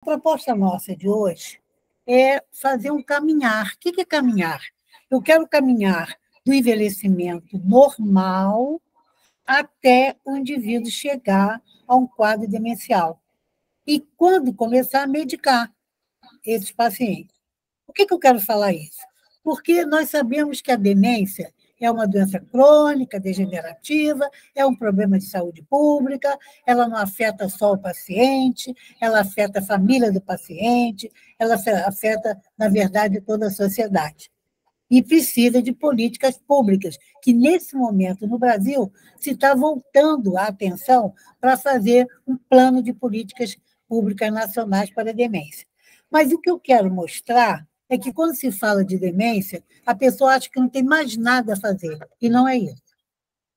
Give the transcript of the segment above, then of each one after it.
A proposta nossa de hoje é fazer um caminhar. O que é caminhar? Eu quero caminhar do envelhecimento normal até o indivíduo chegar a um quadro demencial. E quando começar a medicar esses pacientes. Por que eu quero falar isso? Porque nós sabemos que a demência é uma doença crônica, degenerativa, é um problema de saúde pública, ela não afeta só o paciente, ela afeta a família do paciente, ela afeta, na verdade, toda a sociedade. E precisa de políticas públicas, que, nesse momento, no Brasil, se está voltando a atenção para fazer um plano de políticas públicas nacionais para a demência. Mas o que eu quero mostrar é que, quando se fala de demência, a pessoa acha que não tem mais nada a fazer, e não é isso.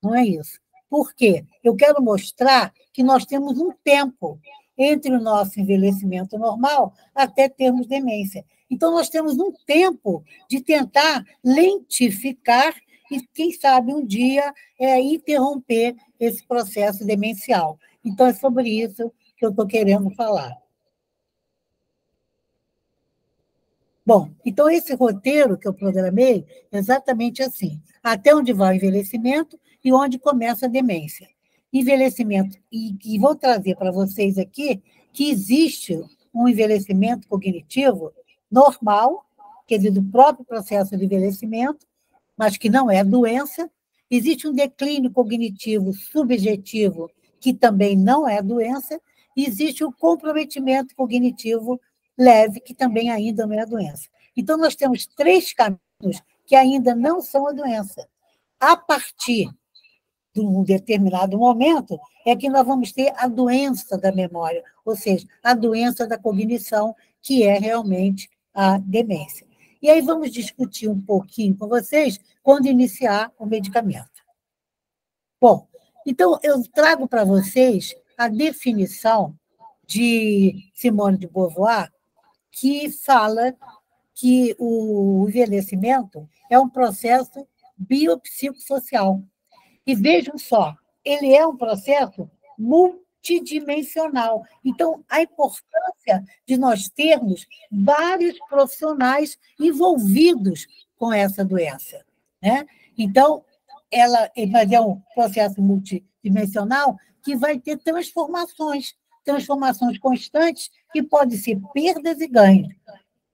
Não é isso. Por quê? Eu quero mostrar que nós temos um tempo entre o nosso envelhecimento normal até termos demência. Então, nós temos um tempo de tentar lentificar e, quem sabe, um dia interromper esse processo demencial. Então, é sobre isso que eu estou querendo falar. Bom, então esse roteiro que eu programei é exatamente assim, até onde vai o envelhecimento e onde começa a demência. Envelhecimento, e vou trazer para vocês aqui que existe um envelhecimento cognitivo normal, quer dizer, do próprio processo de envelhecimento, mas que não é doença. Existe um declínio cognitivo subjetivo, que também não é doença, e existe o comprometimento cognitivo leve, que também ainda não é a doença. Então, nós temos 3 caminhos que ainda não são a doença. A partir de um determinado momento, é que nós vamos ter a doença da memória, ou seja, a doença da cognição, que é realmente a demência. E aí vamos discutir um pouquinho com vocês quando iniciar o medicamento. Bom, então eu trago para vocês a definição de Simone de Beauvoir, que fala que o envelhecimento é um processo biopsicossocial. E vejam só, ele é um processo multidimensional. Então, a importância de nós termos vários profissionais envolvidos com essa doença, né? Então, mas é um processo multidimensional que vai ter transformações constantes, que podem ser perdas e ganhos.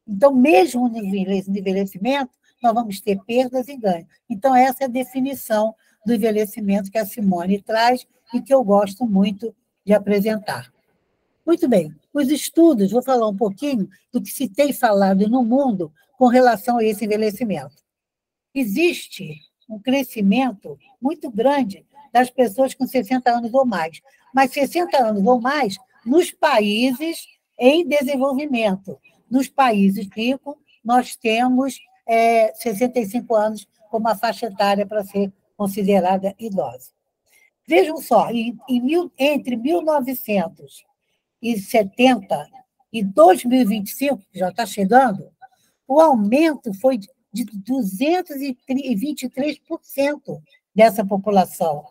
Então, mesmo no envelhecimento, nós vamos ter perdas e ganhos. Então, essa é a definição do envelhecimento que a Simone traz e que eu gosto muito de apresentar. Muito bem, os estudos, vou falar um pouquinho do que se tem falado no mundo com relação a esse envelhecimento. Existe um crescimento muito grande das pessoas com 60 anos ou mais, mas 60 anos ou mais nos países em desenvolvimento. Nos países ricos, nós temos 65 anos como a faixa etária para ser considerada idosa. Vejam só, entre 1970 e 2025, que já está chegando, o aumento foi de 223% dessa população.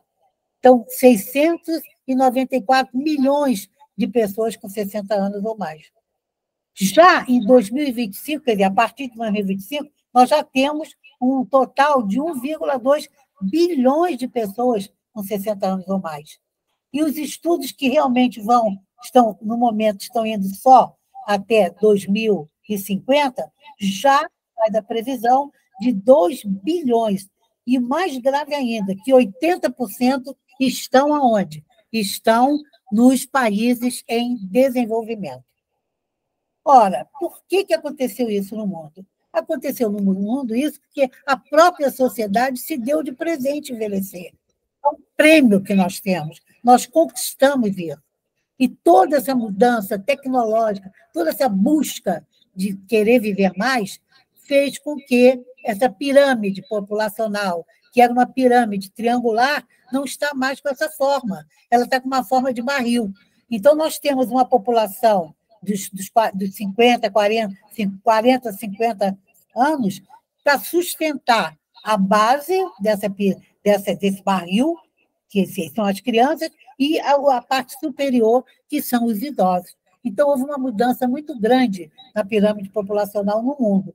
Então, 694 milhões de pessoas com 60 anos ou mais. Já em 2025, quer dizer, a partir de 2025, nós já temos um total de 1,2 bilhões de pessoas com 60 anos ou mais. E os estudos que realmente no momento, estão indo só até 2050, já faz a previsão de 2 bilhões. E mais grave ainda, que 80% estão aonde? Estão nos países em desenvolvimento. Ora, por que aconteceu isso no mundo? Aconteceu no mundo isso porque a própria sociedade se deu de presente envelhecer. É um prêmio que nós temos, nós conquistamos isso. E toda essa mudança tecnológica, toda essa busca de querer viver mais, fez com que essa pirâmide populacional, que era uma pirâmide triangular, não está mais com essa forma. Ela está com uma forma de barril. Então, nós temos uma população dos 50, 40, 50 anos para sustentar a base desse barril, que são as crianças, e a parte superior, que são os idosos. Então, houve uma mudança muito grande na pirâmide populacional no mundo.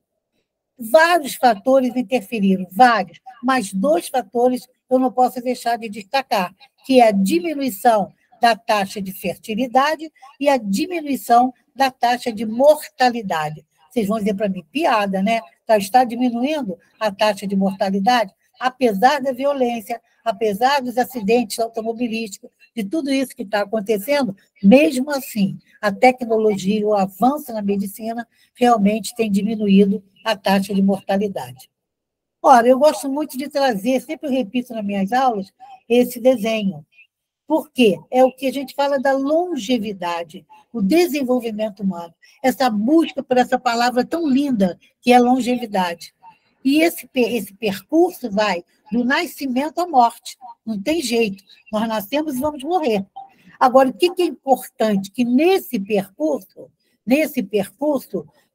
Vários fatores interferiram, vários, mas dois fatores eu não posso deixar de destacar, que é a diminuição da taxa de fertilidade e a diminuição da taxa de mortalidade. Vocês vão dizer para mim, piada, né? Está diminuindo a taxa de mortalidade, apesar da violência, apesar dos acidentes automobilísticos, de tudo isso que está acontecendo, mesmo assim, a tecnologia, o avanço na medicina realmente tem diminuído a taxa de mortalidade. Ora, eu gosto muito de trazer, sempre repito nas minhas aulas, esse desenho. Por quê? É o que a gente fala da longevidade, o desenvolvimento humano, essa busca por essa palavra tão linda que é longevidade. E esse percurso vai do nascimento à morte, não tem jeito. Nós nascemos e vamos morrer. Agora, o que é importante? Que nesse percurso,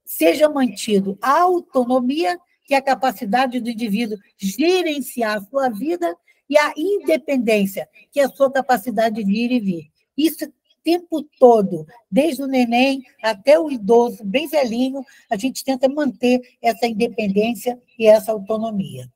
seja mantido a autonomia, que é a capacidade do indivíduo gerenciar a sua vida, e a independência, que é a sua capacidade de ir e vir. Isso o tempo todo, desde o neném até o idoso, bem velhinho, a gente tenta manter essa independência e essa autonomia.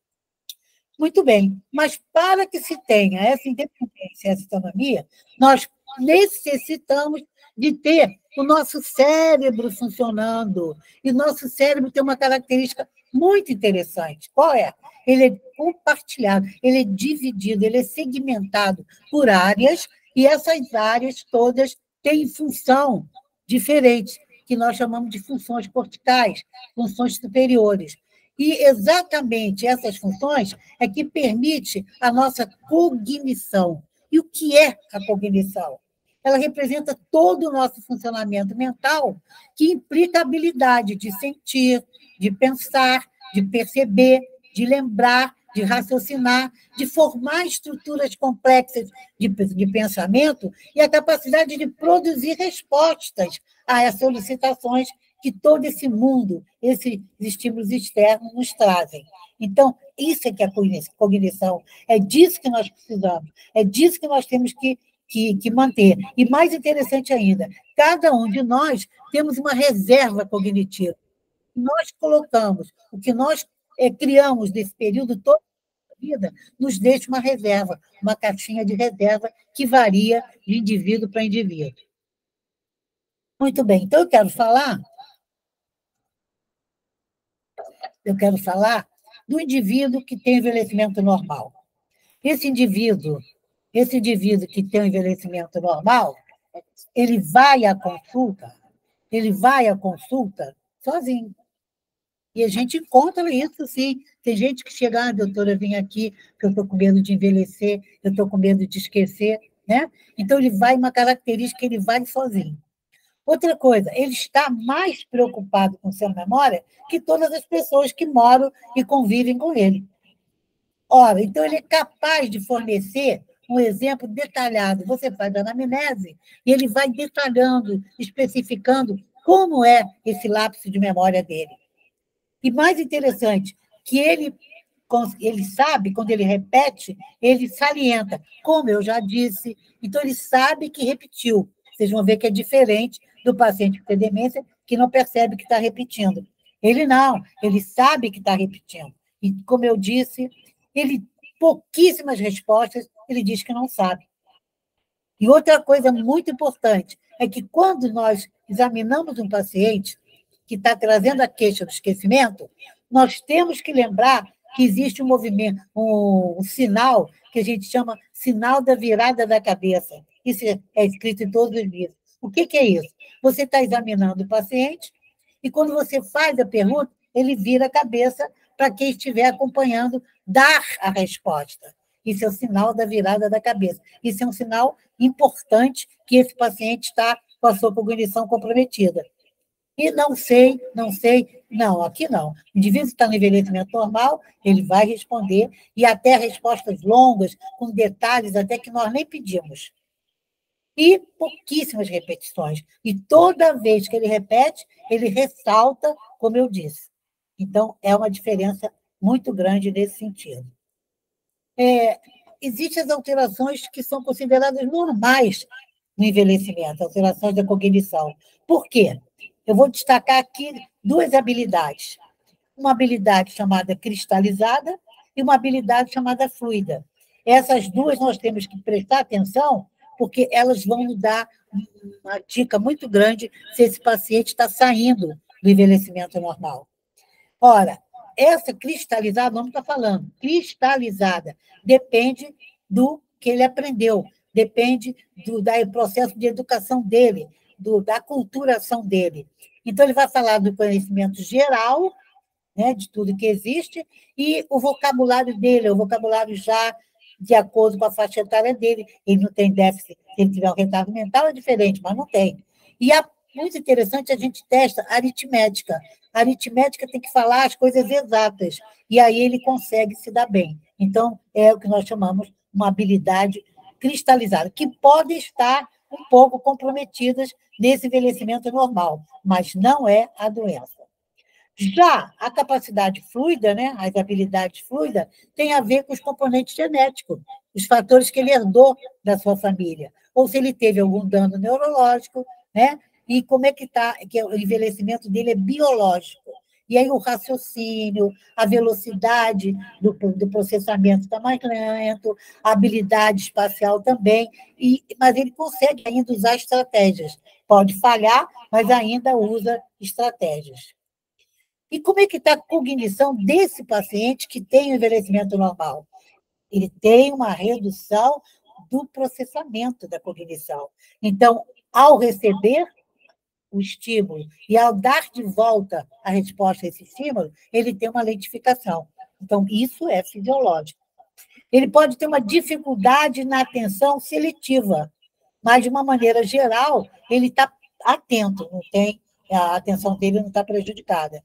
Muito bem, mas para que se tenha essa independência, essa autonomia, nós necessitamos de ter o nosso cérebro funcionando. E nosso cérebro tem uma característica muito interessante. Qual é? Ele é compartilhado, ele é dividido, ele é segmentado por áreas, e essas áreas todas têm função diferente, que nós chamamos de funções corticais, funções superiores. E exatamente essas funções é que permite a nossa cognição. E o que é a cognição? Ela representa todo o nosso funcionamento mental, que implica a habilidade de sentir, de pensar, de perceber, de lembrar, de raciocinar, de formar estruturas complexas de pensamento e a capacidade de produzir respostas a essas solicitações que todo esse mundo, esses estímulos externos nos trazem. Então, isso é que é a cognição, é disso que nós precisamos, é disso que nós temos que manter. E mais interessante ainda, cada um de nós temos uma reserva cognitiva. Nós colocamos, o que nós criamos nesse período todo da vida, nos deixa uma reserva, uma caixinha de reserva que varia de indivíduo para indivíduo. Muito bem, então eu quero falar do indivíduo que tem envelhecimento normal. Esse indivíduo que tem um envelhecimento normal, ele vai à consulta sozinho. E a gente encontra isso, sim. Tem gente que chega, doutora, eu vim aqui porque eu estou com medo de envelhecer, eu estou com medo de esquecer, né? Então, uma característica, ele vai sozinho. Outra coisa, ele está mais preocupado com sua memória que todas as pessoas que moram e convivem com ele. Ora, então ele é capaz de fornecer um exemplo detalhado. Você faz a anamnese e ele vai detalhando, especificando como é esse lapso de memória dele. E mais interessante, que ele sabe, quando ele repete, ele salienta, como eu já disse, então ele sabe que repetiu. Vocês vão ver que é diferente do paciente que tem demência, que não percebe que está repetindo. Ele não, ele sabe que está repetindo. E, como eu disse, pouquíssimas respostas, ele diz que não sabe. E outra coisa muito importante é que, quando nós examinamos um paciente que está trazendo a queixa do esquecimento, nós temos que lembrar que existe um movimento, um sinal que a gente chama sinal da virada da cabeça. Isso é escrito em todos os livros. O que é isso? Você está examinando o paciente e, quando você faz a pergunta, ele vira a cabeça para quem estiver acompanhando dar a resposta. Isso é o sinal da virada da cabeça. Isso é um sinal importante que esse paciente está com a sua cognição comprometida. E não sei, não, aqui não. O indivíduo está no envelhecimento normal, ele vai responder, e até respostas longas, com detalhes até que nós nem pedimos. E pouquíssimas repetições. E toda vez que ele repete, ele ressalta, como eu disse. Então, é uma diferença muito grande nesse sentido. Existem as alterações que são consideradas normais no envelhecimento, alterações da cognição. Por quê? Eu vou destacar aqui duas habilidades. Uma habilidade chamada cristalizada e uma habilidade chamada fluida. Essas duas nós temos que prestar atenção, porque elas vão nos dar uma dica muito grande se esse paciente está saindo do envelhecimento normal. Ora, essa cristalizada, não está falando, cristalizada, depende do que ele aprendeu, depende do processo de educação dele, da aculturação dele. Então, ele vai falar do conhecimento geral, né, de tudo que existe, e o vocabulário dele, o vocabulário já de acordo com a faixa etária dele. Ele não tem déficit, se ele tiver um retardo mental é diferente, mas não tem. E muito interessante, a gente testa aritmética. A aritmética tem que falar as coisas exatas, e aí ele consegue se dar bem. Então, é o que nós chamamos uma habilidade cristalizada, que pode estar um pouco comprometidas nesse envelhecimento normal, mas não é a doença. Já a capacidade fluida, né, as habilidades fluidas, tem a ver com os componentes genéticos, os fatores que ele herdou da sua família, ou se ele teve algum dano neurológico, né, e como é que está, que o envelhecimento dele é biológico. E aí o raciocínio, a velocidade do processamento está mais lento, a habilidade espacial também, mas ele consegue ainda usar estratégias. Pode falhar, mas ainda usa estratégias. E como é que está a cognição desse paciente que tem o envelhecimento normal? Ele tem uma redução do processamento da cognição. Então, ao receber o estímulo e ao dar de volta a resposta a esse estímulo, ele tem uma lentificação. Então, isso é fisiológico. Ele pode ter uma dificuldade na atenção seletiva, mas, de uma maneira geral, ele está atento, não tem, a atenção dele não está prejudicada.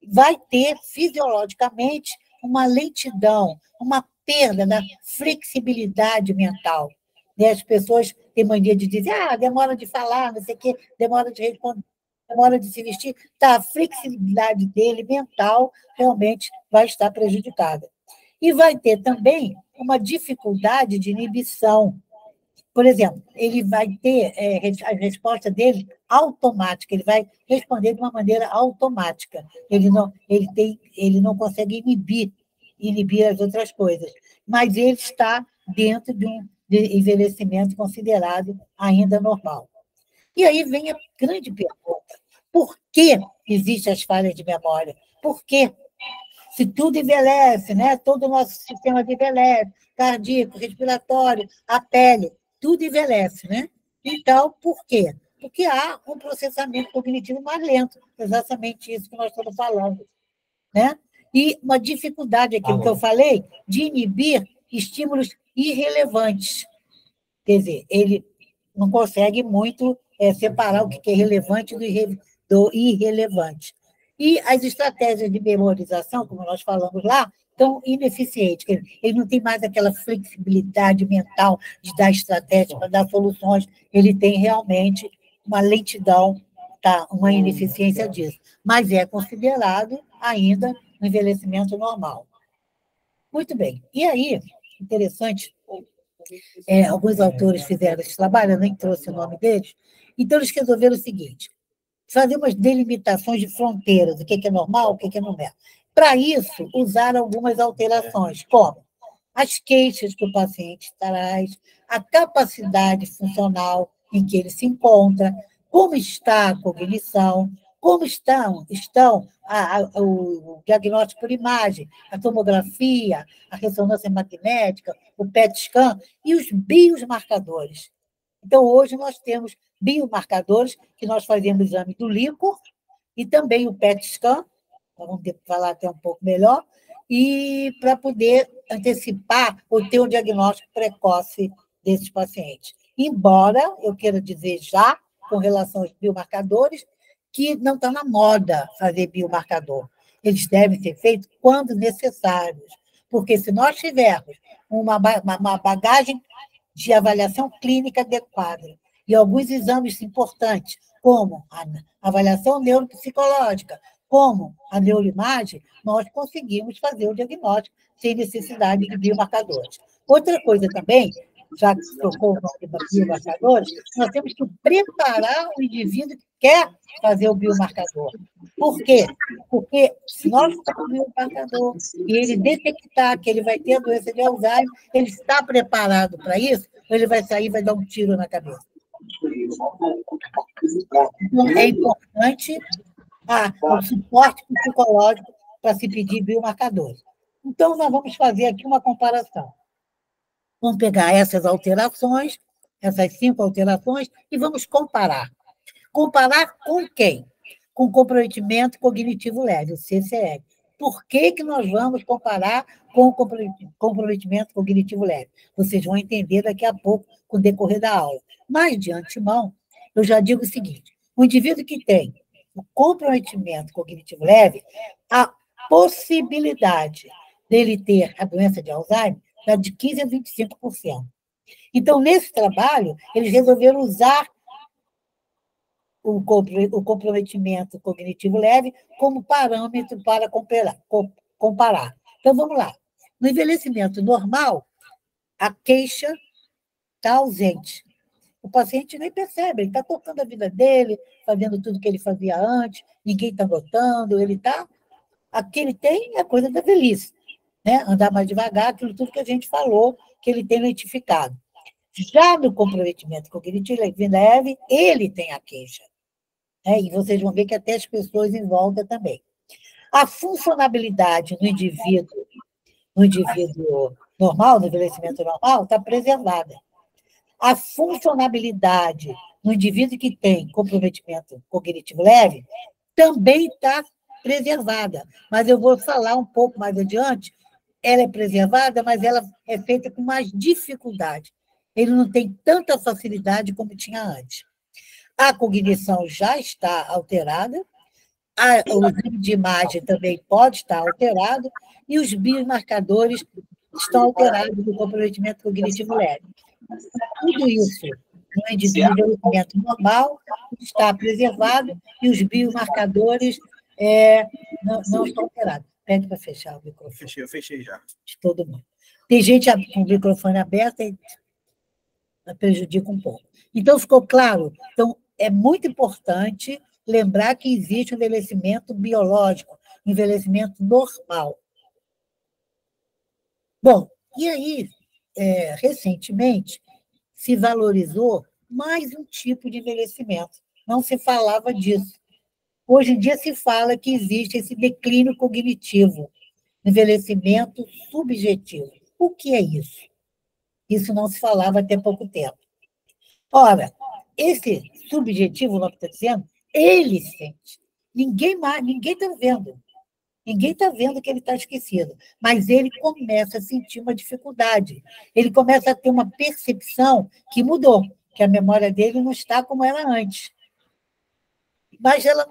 Vai ter, fisiologicamente, uma lentidão, uma perda da flexibilidade mental. As pessoas têm mania de dizer, demora de falar, não sei o quê, demora de responder, demora de se vestir. Tá, a flexibilidade dele, mental, realmente vai estar prejudicada. E vai ter também uma dificuldade de inibição. Por exemplo, ele vai ter a resposta dele automática, ele vai responder de uma maneira automática. Ele não consegue inibir as outras coisas, mas ele está dentro de um envelhecimento considerado ainda normal. E aí vem a grande pergunta: por que existem as falhas de memória? Por quê? Se tudo envelhece, né? Todo o nosso sistema envelhece, cardíaco, respiratório, a pele, tudo envelhece, né? Então, por quê? Porque há um processamento cognitivo mais lento, exatamente isso que nós estamos falando, né? E uma dificuldade, aquilo que eu falei, de inibir estímulos irrelevantes. Quer dizer, ele não consegue muito separar o que é relevante do irrelevante. E as estratégias de memorização, como nós falamos lá, estão ineficientes. Ele não tem mais aquela flexibilidade mental de dar estratégias para dar soluções. Ele tem realmente uma lentidão, tá? Uma ineficiência disso. Mas é considerado ainda um envelhecimento normal. Muito bem. E aí, interessante, alguns autores fizeram esse trabalho, eu nem trouxe o nome deles, então eles resolveram o seguinte: fazer umas delimitações de fronteiras, o que é normal, o que é não é. Para isso, usaram algumas alterações, como as queixas que o paciente traz, a capacidade funcional em que ele se encontra, como está a cognição, como estão o diagnóstico por imagem, a tomografia, a ressonância magnética, o PET-scan e os biomarcadores. Então, hoje nós temos biomarcadores que nós fazemos o exame do líquor e também o PET-scan, vamos falar até um pouco melhor, e para poder antecipar ou ter um diagnóstico precoce desses pacientes. Embora eu queira dizer já, com relação aos biomarcadores, que não está na moda fazer biomarcador. Eles devem ser feitos quando necessários, porque se nós tivermos uma bagagem de avaliação clínica adequada e alguns exames importantes, como a avaliação neuropsicológica, como a neuroimagem, nós conseguimos fazer o diagnóstico sem necessidade de biomarcadores. Outra coisa também, já que trocou o nome de biomarcadores, nós temos que preparar o indivíduo que quer fazer o biomarcador. Por quê? Porque se nós formos o biomarcador e ele detectar que ele vai ter a doença de Alzheimer, ele está preparado para isso, ou ele vai sair e vai dar um tiro na cabeça. Então, é importante o suporte psicológico para se pedir biomarcadores. Então, nós vamos fazer aqui uma comparação. Vamos pegar essas alterações, essas 5 alterações, e vamos comparar. Comparar com quem? Com o comprometimento cognitivo leve, o CCL. Por que nós vamos comparar com o comprometimento cognitivo leve? Vocês vão entender daqui a pouco, com o decorrer da aula. Mas, de antemão, eu já digo o seguinte: o indivíduo que tem o comprometimento cognitivo leve, a possibilidade dele ter a doença de Alzheimer é de 15% a 25%. Então, nesse trabalho, eles resolveram usar o comprometimento cognitivo leve como parâmetro para comparar. Então, vamos lá. No envelhecimento normal, a queixa está ausente. O paciente nem percebe, ele está tocando a vida dele, fazendo tudo que ele fazia antes, ninguém está notando, ele está... A que ele tem é coisa da velhice, né? Andar mais devagar, aquilo tudo que a gente falou, que ele tem identificado. Já no comprometimento cognitivo leve, ele tem a queixa. E vocês vão ver que até as pessoas em volta também. A funcionabilidade no indivíduo normal, no envelhecimento normal, está preservada. A funcionabilidade no indivíduo que tem comprometimento cognitivo leve também está preservada. Mas eu vou falar um pouco mais adiante, ela é preservada, mas ela é feita com mais dificuldade. Ele não tem tanta facilidade como tinha antes. A cognição já está alterada, o exame de imagem também pode estar alterado, e os biomarcadores estão alterados no comprometimento cognitivo leve. Tudo isso no desenvolvimento normal está preservado e os biomarcadores não estão alterados. Pede para fechar o microfone. Eu fechei já. De todo mundo. Tem gente com o microfone aberto e prejudica um pouco. Então, ficou claro? Então, é muito importante lembrar que existe um envelhecimento biológico, um envelhecimento normal. Bom, e aí, recentemente, se valorizou mais um tipo de envelhecimento. Não se falava disso. Hoje em dia se fala que existe esse declínio cognitivo, envelhecimento subjetivo. O que é isso? Isso não se falava até pouco tempo. Ora, esse subjetivo, o nome está dizendo, ele sente. Ninguém está vendo. Ninguém está vendo que ele está esquecido, mas ele começa a sentir uma dificuldade. Ele começa a ter uma percepção que mudou, que a memória dele não está como era antes. Mas ela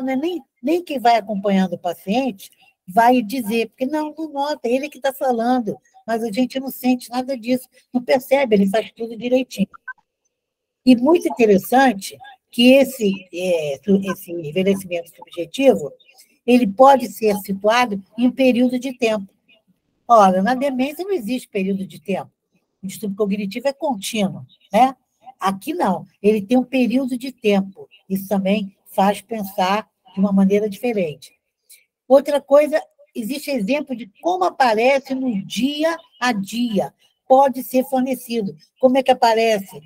não é nem quem vai acompanhando o paciente vai dizer, porque não nota, ele que está falando, mas a gente não sente nada disso, não percebe, ele faz tudo direitinho. E muito interessante que esse envelhecimento subjetivo ele pode ser situado em um período de tempo. Ora, na demência não existe período de tempo. O distúrbio cognitivo é contínuo, né? Aqui não, ele tem um período de tempo. Isso também faz pensar de uma maneira diferente. Outra coisa, existe exemplo de como aparece no dia a dia. Pode ser fornecido. Como é que aparece?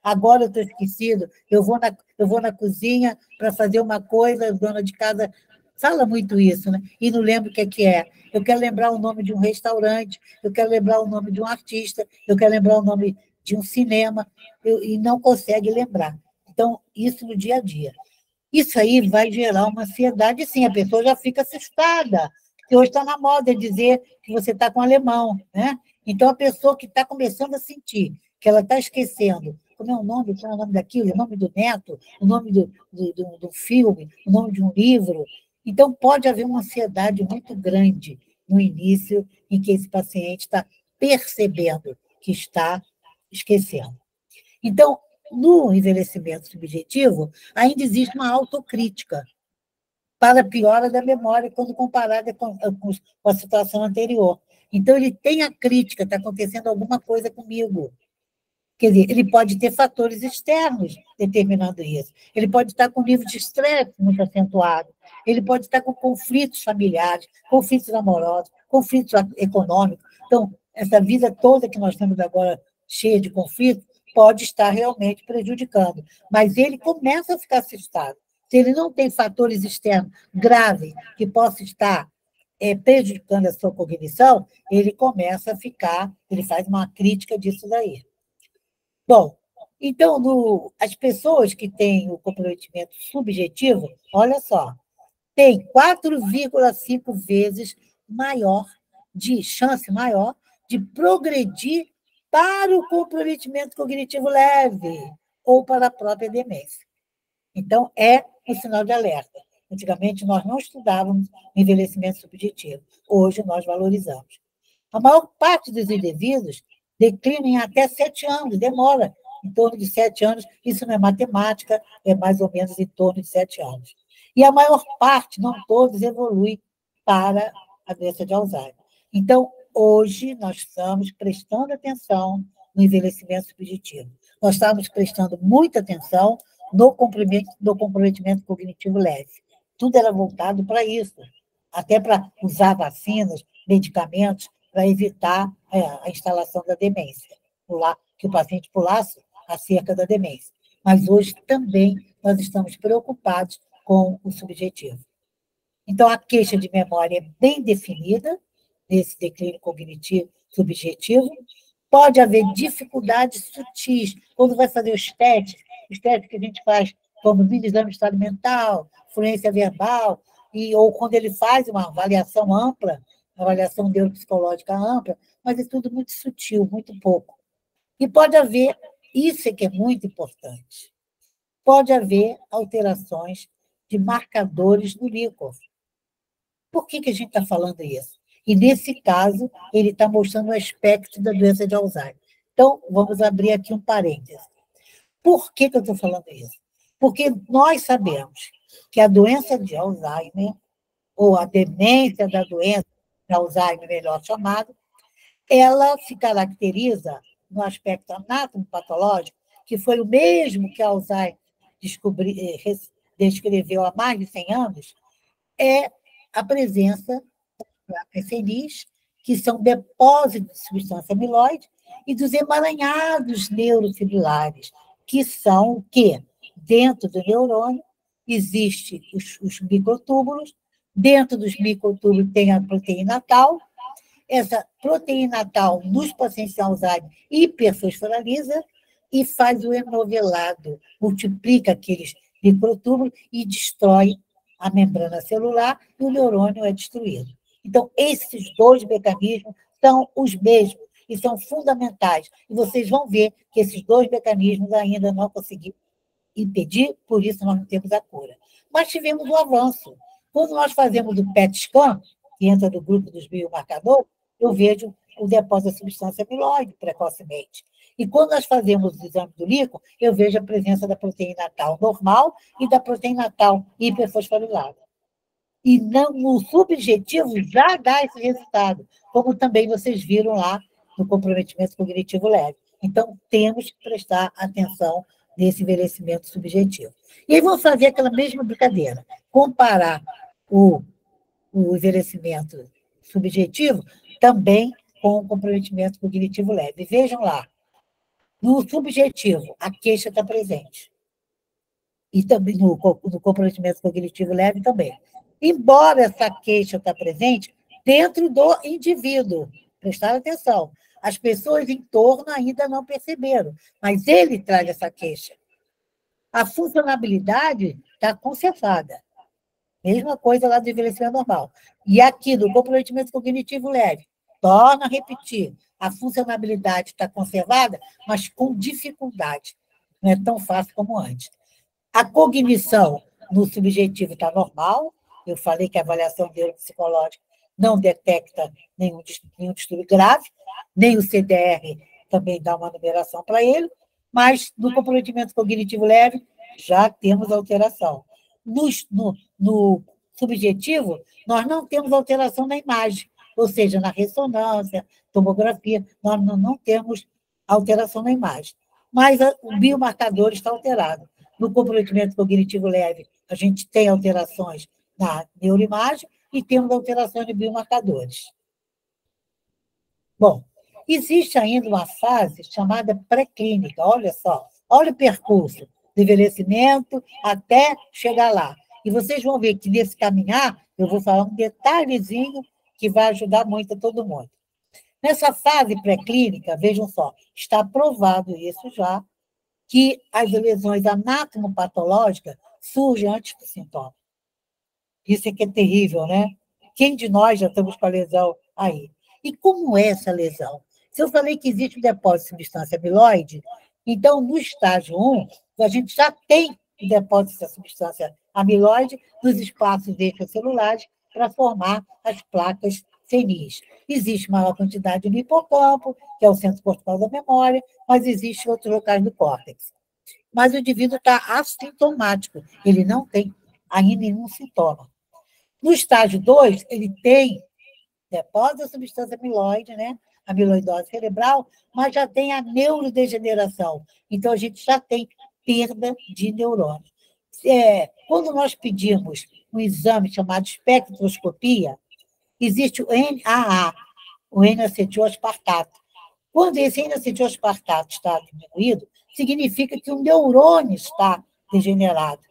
Agora eu estou esquecido, eu vou na cozinha para fazer uma coisa, a dona de casa fala muito isso, né? E não lembro o que é. Eu quero lembrar o nome de um restaurante, eu quero lembrar o nome de um artista, eu quero lembrar o nome de um cinema, e não consegue lembrar. Então, isso no dia a dia. Isso aí vai gerar uma ansiedade, sim, a pessoa já fica assustada, porque hoje está na moda dizer que você está com alemão, né? Então, a pessoa que está começando a sentir que ela está esquecendo como é o nome daquilo, o nome do neto, o nome do filme, o nome de um livro. Então, pode haver uma ansiedade muito grande no início em que esse paciente está percebendo que está esquecendo. Então, no envelhecimento subjetivo, ainda existe uma autocrítica para a piora da memória quando comparada com a situação anterior. Então, ele tem a crítica, está acontecendo alguma coisa comigo. Quer dizer, ele pode ter fatores externos determinando isso. Ele pode estar com nível de estresse muito acentuado. Ele pode estar com conflitos familiares, conflitos amorosos, conflitos econômicos. Então, essa vida toda que nós temos agora cheia de conflitos pode estar realmente prejudicando. Mas ele começa a ficar assustado. Se ele não tem fatores externos graves que possam estar prejudicando a sua cognição, ele começa a ficar, ele faz uma crítica disso daí. Bom, então, as pessoas que têm o comprometimento subjetivo, olha só, tem 4,5 vezes chance maior de progredir para o comprometimento cognitivo leve ou para a própria demência. Então, é um sinal de alerta. Antigamente, nós não estudávamos envelhecimento subjetivo. Hoje, nós valorizamos. A maior parte dos indivíduos declina em até 7 anos, demora em torno de 7 anos. Isso não é matemática, é mais ou menos em torno de 7 anos. E a maior parte, não todos, evolui para a doença de Alzheimer. Então, hoje, nós estamos prestando atenção no envelhecimento subjetivo. Nós estamos prestando muita atenção no comprometimento cognitivo leve. Tudo era voltado para isso, até para usar vacinas, medicamentos, para evitar a instalação da demência, que o paciente pulasse a cerca da demência. Mas hoje também nós estamos preocupados com o subjetivo. Então, a queixa de memória é bem definida nesse declínio cognitivo subjetivo. Pode haver dificuldades sutis, quando vai fazer os testes que a gente faz, como mini exame de estado mental, fluência verbal, ou quando ele faz uma avaliação ampla, uma avaliação neuropsicológica ampla, mas é tudo muito sutil, muito pouco. E pode haver, isso é que é muito importante, pode haver alterações de marcadores do líquor. Por que a gente está falando isso? E, nesse caso, ele está mostrando o aspecto da doença de Alzheimer. Então, vamos abrir aqui um parêntese. Por que eu estou falando isso? Porque nós sabemos que a doença de Alzheimer, ou a demência da doença de Alzheimer, melhor chamado, ela se caracteriza no aspecto anatomopatológico, que foi o mesmo que Alzheimer descreveu há mais de 100 anos, é a presença placas senis, que são depósitos de substância amiloide, e dos emaranhados neurofibrilares, que são o quê? Dentro do neurônio existem os microtúbulos, dentro dos microtúbulos tem a proteína tal, essa proteína tal, nos pacientes de Alzheimer, hiperfosforiliza e faz o enovelado, multiplica aqueles microtúbulos e destrói a membrana celular e o neurônio é destruído. Então, esses dois mecanismos são os mesmos e são fundamentais. E vocês vão ver que esses dois mecanismos ainda não conseguiram impedir, por isso nós não temos a cura. Mas tivemos um avanço. Quando nós fazemos o PET scan, que entra no grupo dos biomarcadores, eu vejo o depósito da substância amiloide precocemente. E quando nós fazemos o exame do líquido, eu vejo a presença da proteína tal normal e da proteína tal hiperfosforilada. E não, no subjetivo já dá esse resultado, como também vocês viram lá no comprometimento cognitivo leve. Então, temos que prestar atenção nesse envelhecimento subjetivo. E aí vamos fazer aquela mesma brincadeira, comparar o envelhecimento subjetivo também com o comprometimento cognitivo leve. Vejam lá, no subjetivo, a queixa está presente. E também no comprometimento cognitivo leve também. Embora essa queixa está presente dentro do indivíduo, prestar atenção, as pessoas em torno ainda não perceberam, mas ele traz essa queixa. A funcionabilidade está conservada. Mesma coisa lá do envelhecimento normal. E aqui, no comprometimento cognitivo leve, torna a repetir, a funcionabilidade está conservada, mas com dificuldade. Não é tão fácil como antes. A cognição no subjetivo está normal. Eu falei que a avaliação neuropsicológica não detecta nenhum distúrbio grave, nem o CDR também dá uma numeração para ele, mas no comprometimento cognitivo leve já temos alteração. No subjetivo, nós não temos alteração na imagem, ou seja, na ressonância, tomografia, nós não temos alteração na imagem. mas o biomarcador está alterado. No comprometimento cognitivo leve, a gente tem alterações na neuroimagem e temos alterações de biomarcadores. Bom, existe ainda uma fase chamada pré-clínica, olha só, olha o percurso do envelhecimento até chegar lá. E vocês vão ver que nesse caminhar, eu vou falar um detalhezinho que vai ajudar muito a todo mundo. Nessa fase pré-clínica, vejam só, está provado isso já, que as lesões anatomopatológicas surgem antes do sintoma. Isso é que é terrível, né? Quem de nós já estamos com a lesão aí? E como é essa lesão? Se eu falei que existe um depósito de substância amiloide, então, no estágio 1, a gente já tem o depósito dessa substância amiloide nos espaços extracelulares para formar as placas senis. Existe maior quantidade no hipocampo, que é o centro cortical da memória, mas existem outros locais do córtex. Mas o indivíduo está assintomático, ele não tem ainda nenhum sintoma. No estágio 2, ele tem depósito da substância amiloide, né? Amiloidose cerebral, mas já tem a neurodegeneração. Então, a gente já tem perda de neurônios. Quando nós pedimos um exame chamado espectroscopia, existe o NAA, o N-acetilospartato. Quando esse N-acetilospartato está diminuído, significa que o neurônio está degenerado.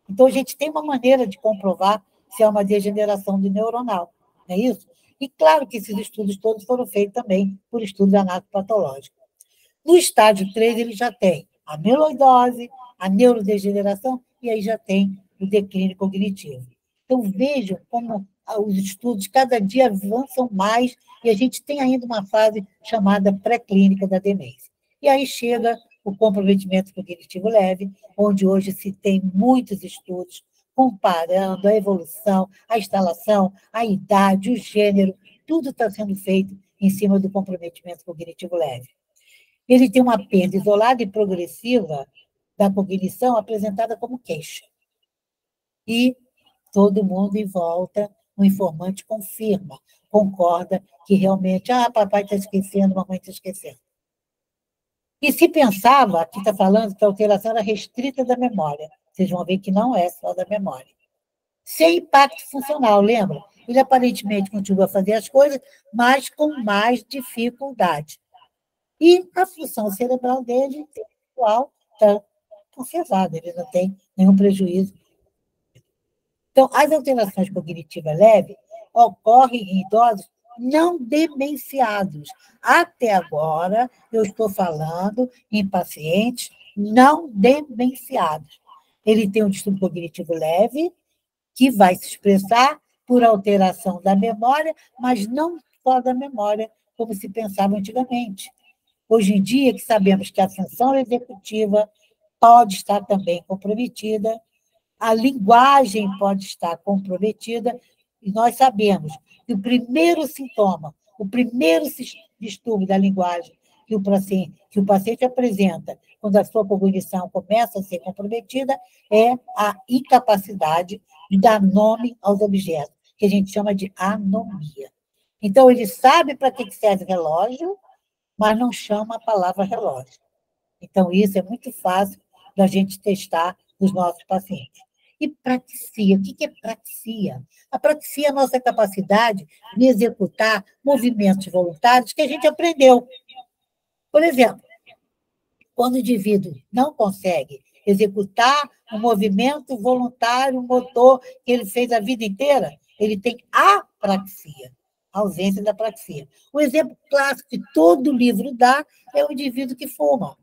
Então, a gente tem uma maneira de comprovar se é uma degeneração de neuronal, não é isso? E claro que esses estudos todos foram feitos também por estudos anatomopatológicos. No estágio 3, ele já tem a amiloidose, a neurodegeneração, e aí já tem o declínio cognitivo. Então, vejam como os estudos cada dia avançam mais e a gente tem ainda uma fase chamada pré-clínica da demência. E aí chega o comprometimento cognitivo leve, onde hoje se tem muitos estudos comparando a evolução, a instalação, a idade, o gênero, tudo está sendo feito em cima do comprometimento cognitivo leve. Ele tem uma perda isolada e progressiva da cognição apresentada como queixa. E todo mundo em volta, o informante confirma, concorda que realmente, papai está esquecendo, mamãe está esquecendo. E se pensava, aqui está falando que a alteração era restrita da memória. Vocês vão ver que não é só da memória. Sem impacto funcional, lembra? Ele aparentemente continua a fazer as coisas, mas com mais dificuldade. E a função cerebral dele, intelectual, está conservada, ele não tem nenhum prejuízo. Então, as alterações cognitivas leves ocorrem em idosos não demenciados. Até agora, eu estou falando em pacientes não demenciados. Ele tem um distúrbio cognitivo leve, que vai se expressar por alteração da memória, mas não só da memória, como se pensava antigamente. Hoje em dia, que sabemos que a função executiva pode estar também comprometida, a linguagem pode estar comprometida, e nós sabemos que o primeiro sintoma, o primeiro distúrbio da linguagem que o paciente apresenta quando a sua cognição começa a ser comprometida é a incapacidade de dar nome aos objetos, que a gente chama de anomia. Então, ele sabe para que serve relógio, mas não chama a palavra relógio. Então, isso é muito fácil da gente testar nos nossos pacientes. E praxia, o que é praxia? A praxia é a nossa capacidade de executar movimentos voluntários que a gente aprendeu. Por exemplo, quando o indivíduo não consegue executar um movimento voluntário, motor, que ele fez a vida inteira, ele tem apraxia, a ausência da praxia. O exemplo clássico que todo livro dá é o indivíduo que fuma.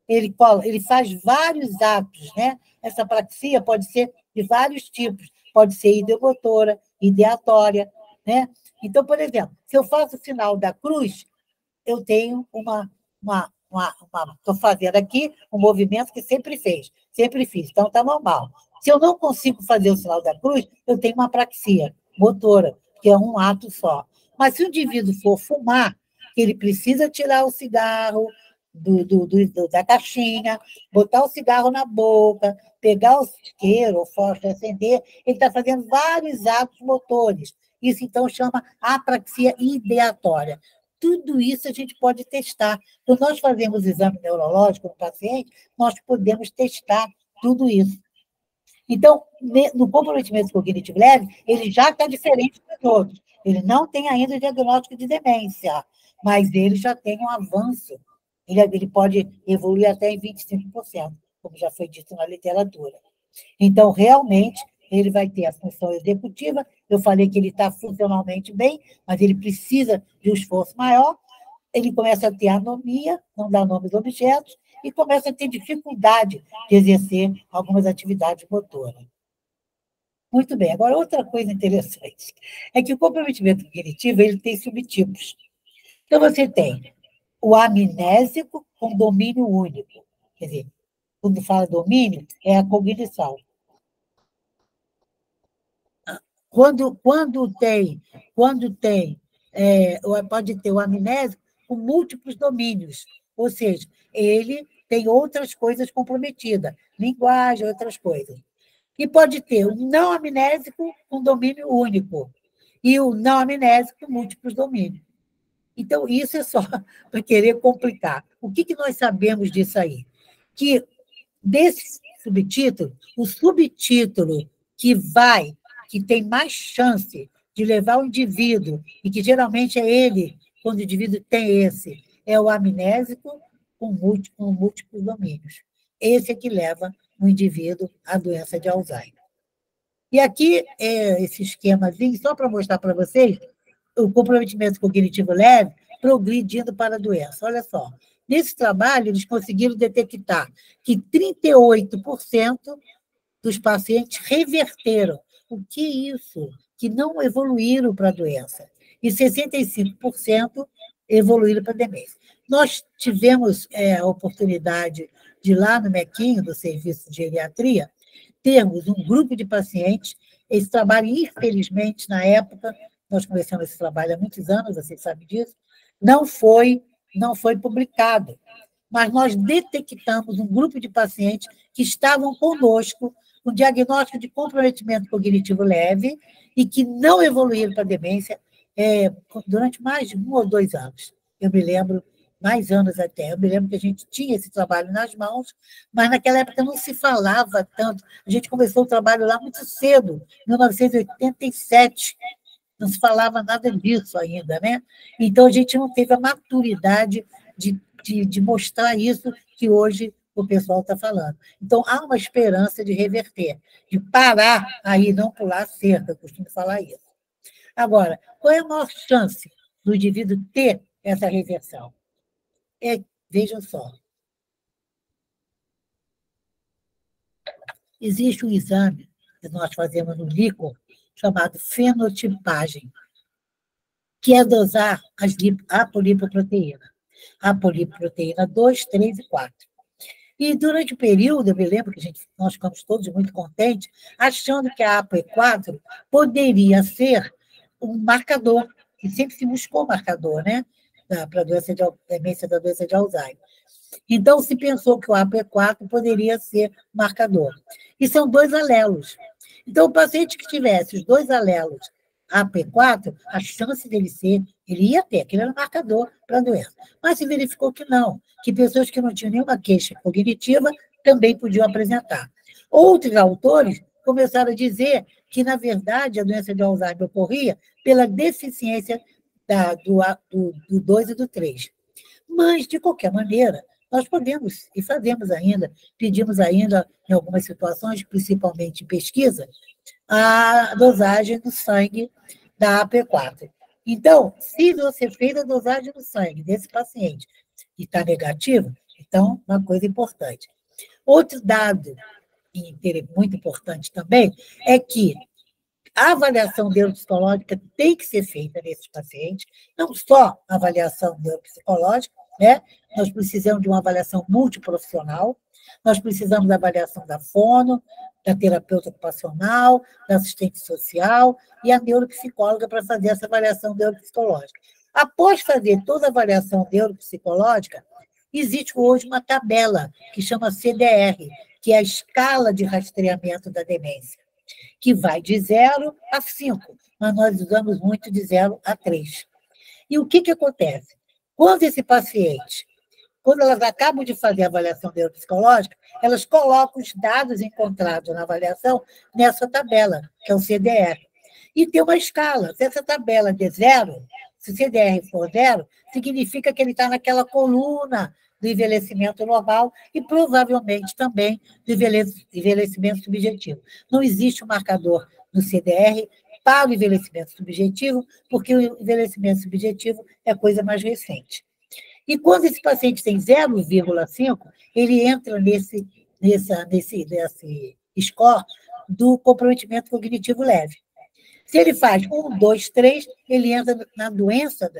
Ele faz vários atos, né? Essa praxia pode ser de vários tipos, pode ser ideomotora, ideatória, né? Então, por exemplo, se eu faço o sinal da cruz, eu tenho estou fazendo aqui um movimento que sempre fiz, então está normal. Se eu não consigo fazer o sinal da cruz, eu tenho uma apraxia motora, que é um ato só. Mas se o indivíduo for fumar, ele precisa tirar o cigarro da caixinha, botar o cigarro na boca, pegar o isqueiro ou fósforo, acender, ele está fazendo vários atos motores. Isso, então, chama apraxia ideatória. tudo isso a gente pode testar. Quando nós fazemos exame neurológico no paciente, nós podemos testar tudo isso. Então, no comprometimento cognitivo leve, ele já está diferente dos outros. Ele não tem ainda o diagnóstico de demência, mas ele já tem um avanço. Ele pode evoluir até em 25%, como já foi dito na literatura. Então, realmente, ele vai ter a função executiva. Eu falei que ele está funcionalmente bem, mas ele precisa de um esforço maior. Ele começa a ter anomia, não dá nome aos objetos, e começa a ter dificuldade de exercer algumas atividades motoras. Muito bem. Agora, outra coisa interessante é que o comprometimento cognitivo ele tem subtipos. Então, você tem o amnésico com domínio único. Quer dizer, quando fala domínio, é a cognição. Quando tem pode ter o amnésico com múltiplos domínios, ou seja, ele tem outras coisas comprometidas, linguagem, outras coisas. E pode ter o não amnésico com domínio único e o não amnésico com múltiplos domínios. Então, isso é só para querer complicar. O que nós sabemos disso aí? Que desse subtítulo, o subtítulo que tem mais chance de levar o indivíduo, e que geralmente é ele, quando o indivíduo tem esse, é o amnésico com múltiplos domínios. Esse é que leva o indivíduo à doença de Alzheimer. E aqui, esse esquemazinho, só para mostrar para vocês, o comprometimento cognitivo leve progredindo para a doença. Olha só, nesse trabalho, eles conseguiram detectar que 38% dos pacientes reverteram. O que é isso? Que não evoluíram para a doença. E 65% evoluíram para a demência. Nós tivemos a oportunidade de, lá no MEQUinho, do Serviço de Geriatria, termos um grupo de pacientes. Esse trabalho, infelizmente, na época, nós começamos esse trabalho há muitos anos, vocês sabem disso, não foi publicado. Mas nós detectamos um grupo de pacientes que estavam conosco com diagnóstico de comprometimento cognitivo leve e que não evoluíram para a demência durante mais de 1 ou 2 anos. Eu me lembro, mais anos até. Eu me lembro que a gente tinha esse trabalho nas mãos, mas naquela época não se falava tanto. A gente começou o trabalho lá muito cedo, em 1987. Não se falava nada disso ainda, né? Então, a gente não teve a maturidade de mostrar isso que hoje o pessoal está falando. Então, há uma esperança de reverter, de parar aí, não pular a cerca, eu costumo falar isso. Agora, qual é a maior chance do indivíduo ter essa reversão? Vejam só. Existe um exame que nós fazemos no líquor, chamado fenotipagem, que é dosar a polipoproteína. A polipoproteína 2, 3 e 4. E durante o período, eu me lembro que nós ficamos todos muito contentes, achando que a APOE4 poderia ser um marcador, que sempre se buscou marcador, né? Para a demência da doença de Alzheimer. Então, se pensou que o APOE4 poderia ser marcador. E são 2 alelos. Então, o paciente que tivesse os 2 alelos AP4, a chance dele ele ia ter, aquele era marcador para a doença. Mas se verificou que não, que pessoas que não tinham nenhuma queixa cognitiva também podiam apresentar. Outros autores começaram a dizer que, na verdade, a doença de Alzheimer ocorria pela deficiência do 2 e do 3. Mas, de qualquer maneira, nós podemos, e fazemos ainda, pedimos ainda, em algumas situações, principalmente em pesquisa, a dosagem do sangue da AP4. Então, se você fez a dosagem do sangue desse paciente e está negativo, então, uma coisa importante. Outro dado muito importante também é que a avaliação neuropsicológica tem que ser feita nesses pacientes, não só a avaliação neuropsicológica, né? Nós precisamos de uma avaliação multiprofissional, nós precisamos da avaliação da fono, da terapeuta ocupacional, da assistente social e a neuropsicóloga para fazer essa avaliação neuropsicológica. Após fazer toda a avaliação neuropsicológica, existe hoje uma tabela que chama CDR, que é a escala de rastreamento da demência, que vai de 0 a 5, mas nós usamos muito de 0 a 3. E o que acontece? Quando esse paciente, quando elas acabam de fazer a avaliação neuropsicológica, elas colocam os dados encontrados na avaliação nessa tabela, que é o CDR. E tem uma escala. Se essa tabela de zero, se o CDR for zero, significa que ele está naquela coluna do envelhecimento normal e provavelmente também do envelhecimento subjetivo. Não existe um marcador no CDR para o envelhecimento subjetivo, porque o envelhecimento subjetivo é coisa mais recente. E quando esse paciente tem 0,5, ele entra nesse score do comprometimento cognitivo leve. Se ele faz 1, 2, 3, ele entra na doença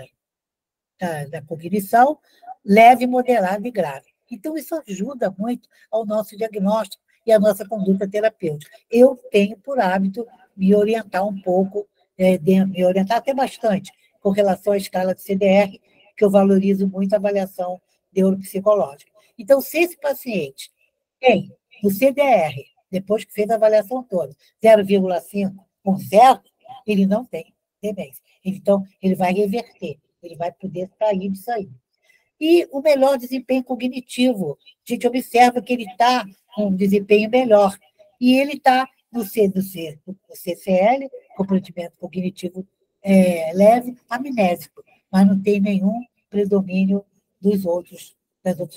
da cognição leve, moderada e grave. Então, isso ajuda muito ao nosso diagnóstico e à nossa conduta terapêutica. Eu tenho por hábito me orientar um pouco, me orientar até bastante, com relação à escala de CDR, que eu valorizo muito a avaliação neuropsicológica. Então, se esse paciente tem no CDR, depois que fez a avaliação toda, 0,5 com 0, ele não tem demência. Então, ele vai reverter, ele vai poder sair disso aí. E o melhor desempenho cognitivo. A gente observa que ele está com um desempenho melhor. E ele está no CCL, comprometimento cognitivo leve, amnésico, mas não tem nenhum predomínio das outras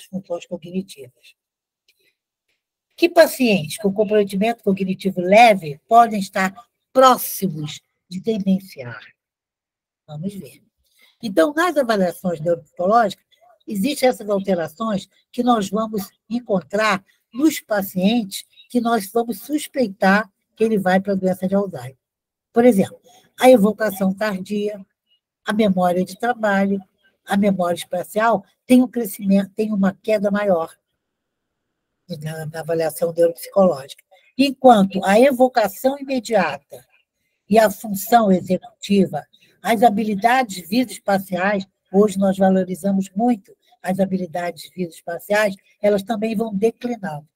funções cognitivas. Que pacientes com comprometimento cognitivo leve podem estar próximos de demenciar? Vamos ver. Então, nas avaliações neuropsicológicas, existem essas alterações que nós vamos encontrar nos pacientes que nós vamos suspeitar que ele vai para a doença de Alzheimer. Por exemplo, a evocação tardia, a memória de trabalho, a memória espacial tem um crescimento, tem uma queda maior na avaliação neuropsicológica. Enquanto a evocação imediata e a função executiva, as habilidades visoespaciais, hoje nós valorizamos muito as habilidades visoespaciais, elas também vão declinando.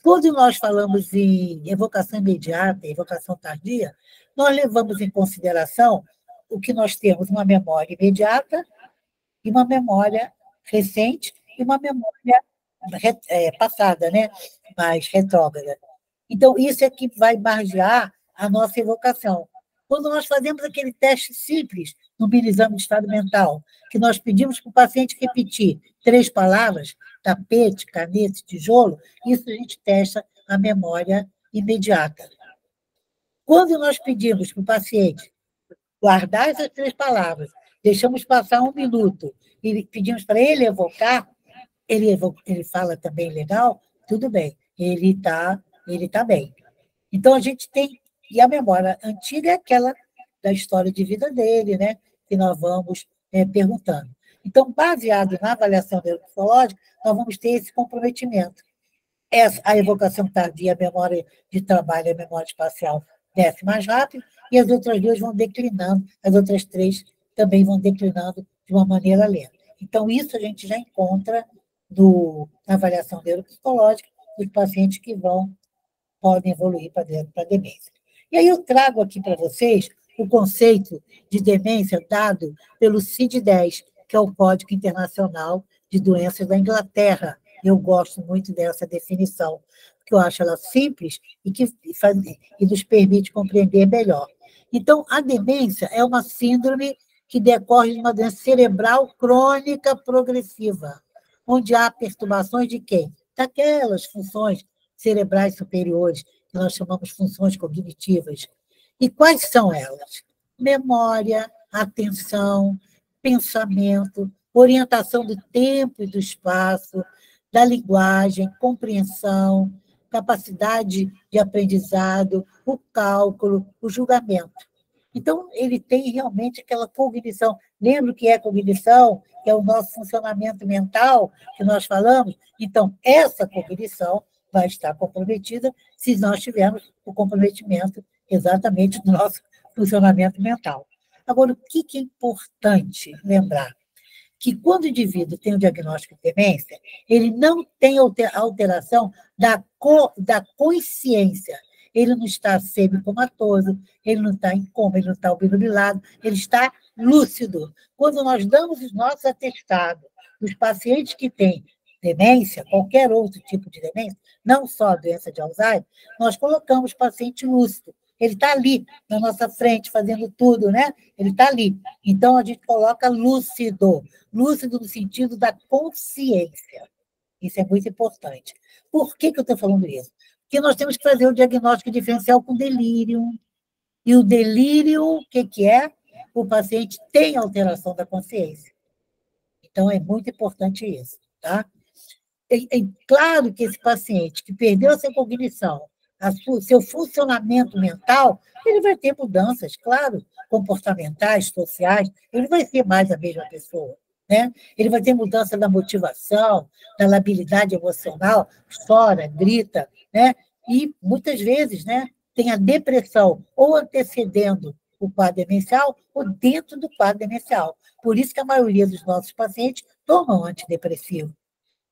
Quando nós falamos em evocação imediata, evocação tardia, nós levamos em consideração o que nós temos, uma memória imediata e uma memória recente e uma memória passada, né? Mais retrógrada. Então, isso é que vai margear a nossa evocação. Quando nós fazemos aquele teste simples no mini-exame de estado mental, que nós pedimos para o paciente repetir 3 palavras, tapete, caneta, tijolo, isso a gente testa a memória imediata. Quando nós pedimos para o paciente guardar essas 3 palavras, deixamos passar 1 minuto e pedimos para ele evocar, ele fala também legal, tudo bem, ele tá bem. Então, a gente tem... E a memória antiga é aquela da história de vida dele, né? Que nós vamos perguntando. Então, baseado na avaliação neuropsicológica, nós vamos ter esse comprometimento. A evocação tardia, a memória de trabalho e a memória espacial desce mais rápido, e as outras 2 vão declinando, as outras 3 também vão declinando de uma maneira lenta. Então, isso a gente já encontra na avaliação neuropsicológica dos pacientes que podem evoluir para a demência. E aí eu trago aqui para vocês o conceito de demência dado pelo CID-10, que é o Código Internacional de Doenças da Inglaterra. Eu gosto muito dessa definição, porque eu acho ela simples e nos permite compreender melhor. Então, a demência é uma síndrome que decorre de uma doença cerebral crônica progressiva, onde há perturbações de quem? Daquelas funções cerebrais superiores, que nós chamamos funções cognitivas. E quais são elas? Memória, atenção, pensamento, orientação do tempo e do espaço, da linguagem, compreensão, capacidade de aprendizado, o cálculo, o julgamento. Então, ele tem realmente aquela cognição. Lembra o que é cognição? Que é o nosso funcionamento mental, que nós falamos? Então, essa cognição vai estar comprometida se nós tivermos o comprometimento exatamente do nosso funcionamento mental. Agora, o que é importante lembrar? Que quando o indivíduo tem o diagnóstico de demência, ele não tem alteração da consciência, ele não está semicomatoso, ele não está em coma, ele não está obnubilado, ele está lúcido. Quando nós damos os nossos atestados dos pacientes que têm demência, qualquer outro tipo de demência, não só a doença de Alzheimer, nós colocamos o paciente lúcido. Ele está ali, na nossa frente, fazendo tudo, né? Ele está ali. Então, a gente coloca lúcido. Lúcido no sentido da consciência. Isso é muito importante. Por que eu estou falando isso? Porque nós temos que fazer o diagnóstico diferencial com delírio. E o delírio, o que é? O paciente tem alteração da consciência. Então, é muito importante isso, tá? É claro que esse paciente que perdeu a sua cognição, seu funcionamento mental, ele vai ter mudanças, claro, comportamentais, sociais, ele vai ser mais a mesma pessoa. Né? Ele vai ter mudança da motivação, da labilidade emocional, chora, grita, né? E muitas vezes, né, tem a depressão ou antecedendo o quadro demencial ou dentro do quadro demencial. Por isso que a maioria dos nossos pacientes tomam antidepressivo.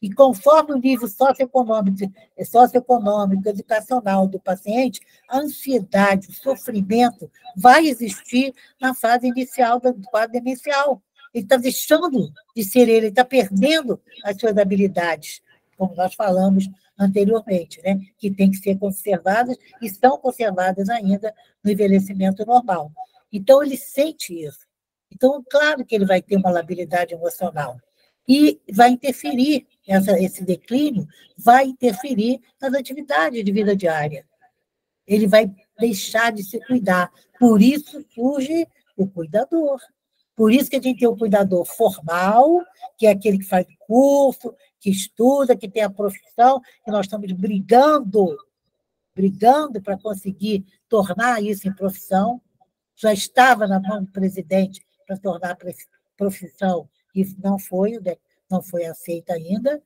E conforme o nível socioeconômico, educacional do paciente, a ansiedade, o sofrimento vai existir na fase inicial do quadro demencial. Ele está deixando de ser ele está perdendo as suas habilidades, como nós falamos anteriormente, né? Que tem que ser conservadas e são conservadas ainda no envelhecimento normal. Então, ele sente isso. Então, claro que ele vai ter uma labilidade emocional e vai interferir, esse declínio vai interferir nas atividades de vida diária. Ele vai deixar de se cuidar. Por isso surge o cuidador. Por isso que a gente tem o cuidador formal, que é aquele que faz curso, que estuda, que tem a profissão, que nós estamos brigando para conseguir tornar isso em profissão. Já estava na mão do presidente para tornar profissão, isso não foi aceito ainda,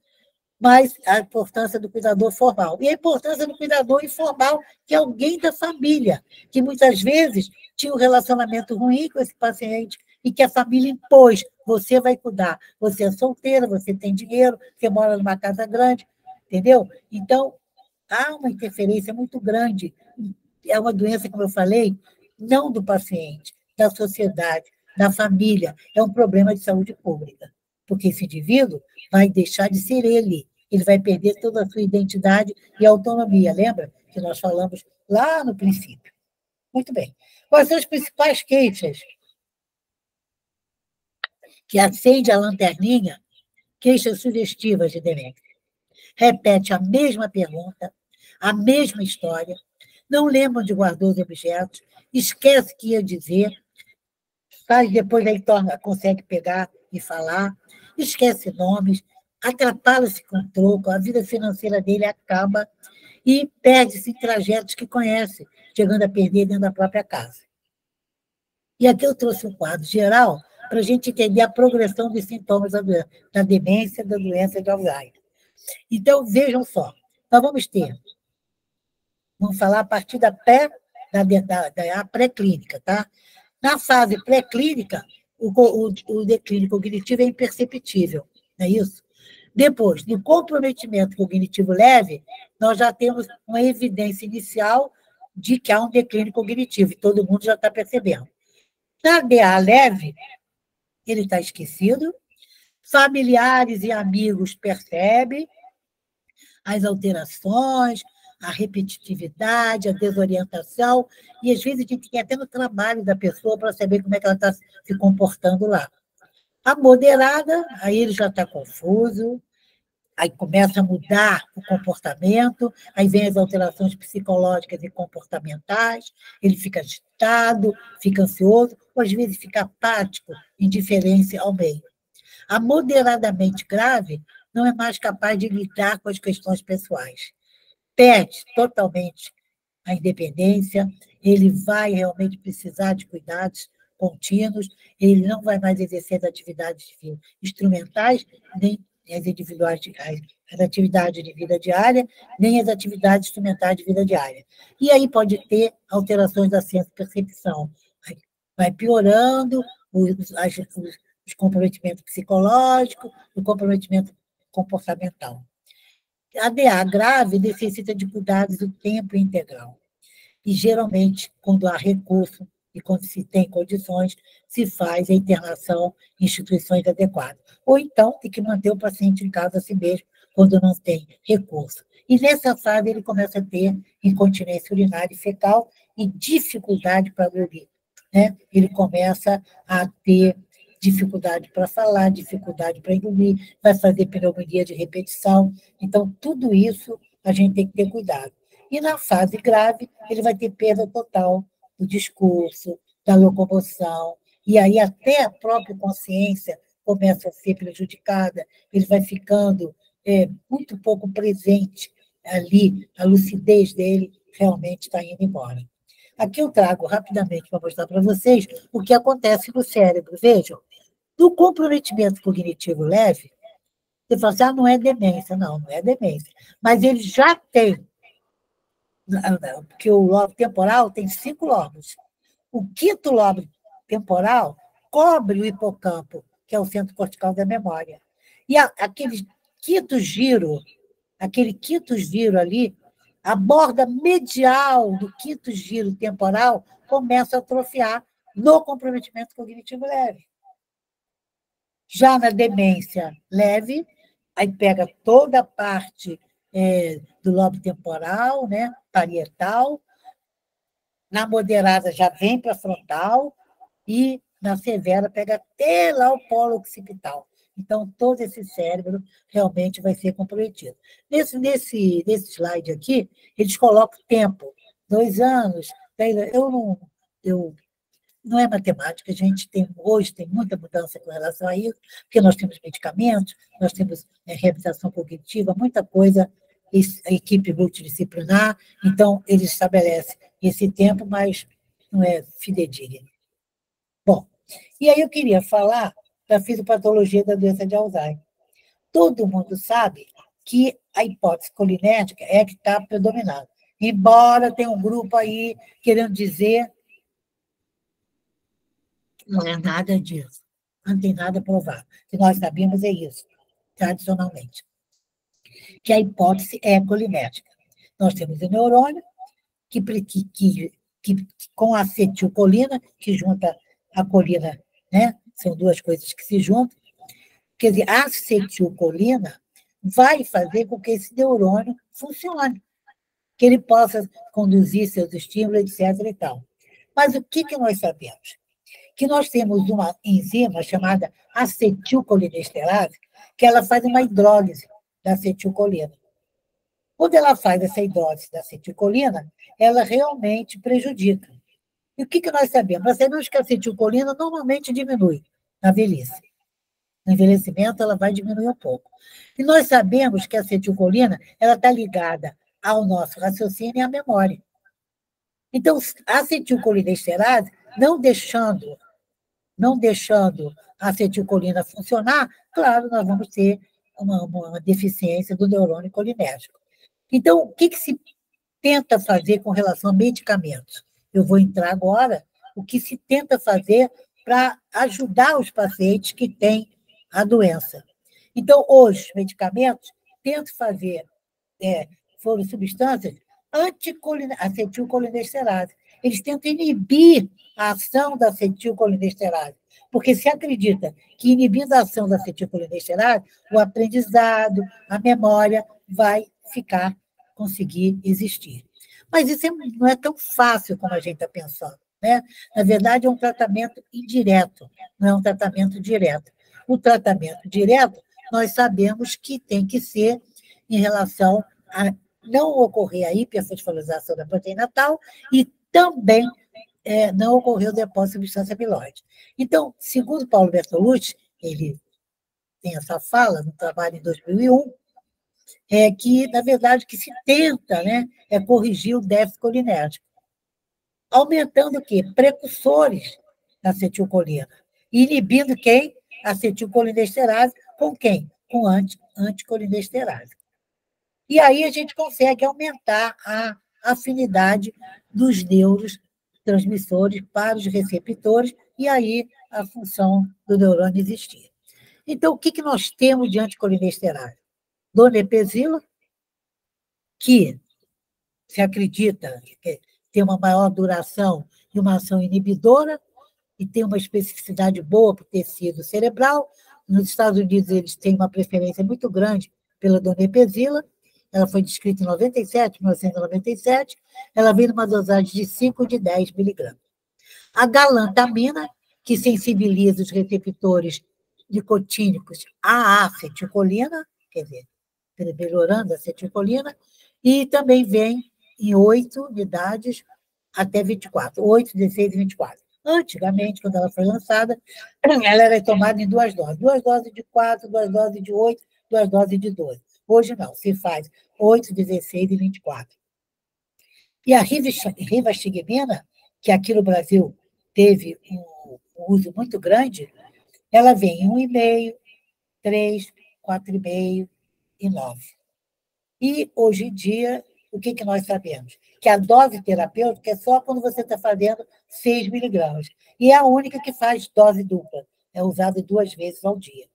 mas a importância do cuidador formal. E a importância do cuidador informal, que é alguém da família, que muitas vezes tinha um relacionamento ruim com esse paciente e que a família impôs, você vai cuidar, você é solteira, você tem dinheiro, você mora numa casa grande, entendeu? Então, há uma interferência muito grande. É uma doença, como eu falei, não do paciente, da sociedade, da família. É um problema de saúde pública, porque esse indivíduo vai deixar de ser ele vai perder toda a sua identidade e autonomia. Lembra que nós falamos lá no princípio? Muito bem. Quais são as principais queixas que acende a lanterninha? Queixas sugestivas de demência. Repete a mesma pergunta, a mesma história, não lembra onde guardou os objetos, esquece o que ia dizer, mas depois aí consegue pegar e falar, esquece nomes, atrapalha-se com o troco, a vida financeira dele acaba e perde-se em trajetos que conhece, chegando a perder dentro da própria casa. E aqui eu trouxe um quadro geral para a gente entender a progressão dos sintomas da demência, da doença de Alzheimer. Então, vejam só, nós vamos falar a partir da pré-clínica, tá? Na fase pré-clínica, o declínio cognitivo é imperceptível, não é isso? Depois, no comprometimento cognitivo leve, nós já temos uma evidência inicial de que há um declínio cognitivo, e todo mundo já está percebendo. Na DA leve, ele está esquecido, familiares e amigos percebem as alterações, a repetitividade, a desorientação, e às vezes a gente tem até no trabalho da pessoa para saber como é que ela está se comportando lá. A moderada, aí ele já está confuso, aí começa a mudar o comportamento, aí vem as alterações psicológicas e comportamentais, ele fica agitado, fica ansioso, ou às vezes fica apático, indiferente ao meio. A moderadamente grave não é mais capaz de lidar com as questões pessoais. Perde totalmente a independência, ele vai realmente precisar de cuidados contínuos, ele não vai mais exercer as atividades instrumentais, nem as individuais, as atividades de vida diária, nem as atividades instrumentais de vida diária. E aí pode ter alterações da senso-percepção. Vai piorando os comprometimentos psicológicos, o comprometimento comportamental. A DA grave necessita de cuidados o tempo integral. E, geralmente, quando há recurso e quando se tem condições, se faz a internação em instituições adequadas. Ou então, tem que manter o paciente em casa a si mesmo, quando não tem recurso. E, nessa fase, ele começa a ter incontinência urinária e fecal e dificuldade para dormir, né? Ele começa a ter dificuldade para falar, dificuldade para engolir, vai fazer pneumonia de repetição. Então, tudo isso a gente tem que ter cuidado. E na fase grave, ele vai ter perda total do discurso, da locomoção, e aí até a própria consciência começa a ser prejudicada, ele vai ficando muito pouco presente ali, a lucidez dele realmente está indo embora. Aqui eu trago rapidamente para mostrar para vocês o que acontece no cérebro. Vejam, no comprometimento cognitivo leve, você fala assim, não é demência. Não, não é demência. Mas ele já tem, porque o lobo temporal tem 5 lobos. O quinto lobo temporal cobre o hipocampo, que é o centro cortical da memória. E aquele quinto giro ali, a borda medial do quinto giro temporal começa a atrofiar no comprometimento cognitivo leve. Já na demência leve, aí pega toda a parte do lobo temporal, né, parietal, na moderada já vem para a frontal, e na severa pega até lá o polo occipital. Então, todo esse cérebro realmente vai ser comprometido. Nesse slide aqui, eles colocam tempo, 2 anos. Não é matemática, a gente hoje tem muita mudança com relação a isso, porque nós temos medicamentos, nós temos reabilitação cognitiva, muita coisa, a equipe multidisciplinar, então eles estabelecem esse tempo, mas não é fidedigno. Bom, e aí eu queria falar da fisiopatologia da doença de Alzheimer. Todo mundo sabe que a hipótese colinética é a que está predominando, embora tenha um grupo aí querendo dizer não é nada disso. Não tem nada provado. O que nós sabemos é isso, tradicionalmente. Que a hipótese é colinética. Nós temos o neurônio, que com a acetilcolina, que junta a colina, né? São 2 coisas que se juntam. Quer dizer, a acetilcolina vai fazer com que esse neurônio funcione, que ele possa conduzir seus estímulos, etc. e tal. Mas o que nós sabemos? Que nós temos uma enzima chamada acetilcolinesterase, que ela faz uma hidrólise da acetilcolina. Quando ela faz essa hidrólise da acetilcolina, ela realmente prejudica. E o que nós sabemos? Nós sabemos que a acetilcolina normalmente diminui na velhice. No envelhecimento, ela vai diminuir um pouco. E nós sabemos que a acetilcolina ela está ligada ao nosso raciocínio e à memória. Então, a acetilcolinesterase, não deixando a acetilcolina funcionar, claro, nós vamos ter uma deficiência do neurônio colinérgico. Então, o que se tenta fazer com relação a medicamentos? Eu vou entrar agora, o que se tenta fazer para ajudar os pacientes que têm a doença. Então, hoje, os medicamentos tentam fazer, foram substâncias acetilcolinesterase. Eles tentam inibir a ação da acetilcolinesterase, porque se acredita que inibindo a ação da acetilcolinesterase, o aprendizado, a memória vai conseguir existir. Mas isso não é tão fácil como a gente está pensando, né? Na verdade, é um tratamento indireto, não é um tratamento direto. O tratamento direto, nós sabemos que tem que ser em relação a não ocorrer a hiperfosforilação da proteína tal e também não ocorrer o depósito de substância amiloide. Então, segundo Paulo Bertolucci, ele tem essa fala no trabalho em 2001, que, na verdade, que se tenta, né, corrigir o déficit colinérgico, aumentando o quê? Precursores da acetilcolina, inibindo quem? A acetilcolinesterase, com quem? Com anticolinesterase. E aí a gente consegue aumentar a afinidade dos neurotransmissores para os receptores, e aí a função do neurônio existir. Então, o que nós temos de anticolinesterase? Donepezila, que se acredita, tem uma maior duração e uma ação inibidora, e tem uma especificidade boa para o tecido cerebral. Nos Estados Unidos, eles têm uma preferência muito grande pela donepezila. Ela foi descrita em 1997. Ela vem numa dosagem de 5 de 10 miligramas. A galantamina, que sensibiliza os receptores nicotínicos à acetilcolina, quer dizer, melhorando a acetilcolina, e também vem em 8 unidades até 24, 8, 16 e 24. Antigamente, quando ela foi lançada, ela era tomada em 2 doses. 2 doses de 4, 2 doses de 8, 2 doses de 12. Hoje não, se faz 8, 16 e 24. E a rivastigmina, que aqui no Brasil teve um uso muito grande, ela vem em 1,5, 3, 4,5 e 9. E, hoje em dia, o que nós sabemos? Que a dose terapêutica é só quando você está fazendo 6 miligramas. E é a única que faz dose dupla. É usada 2 vezes ao dia.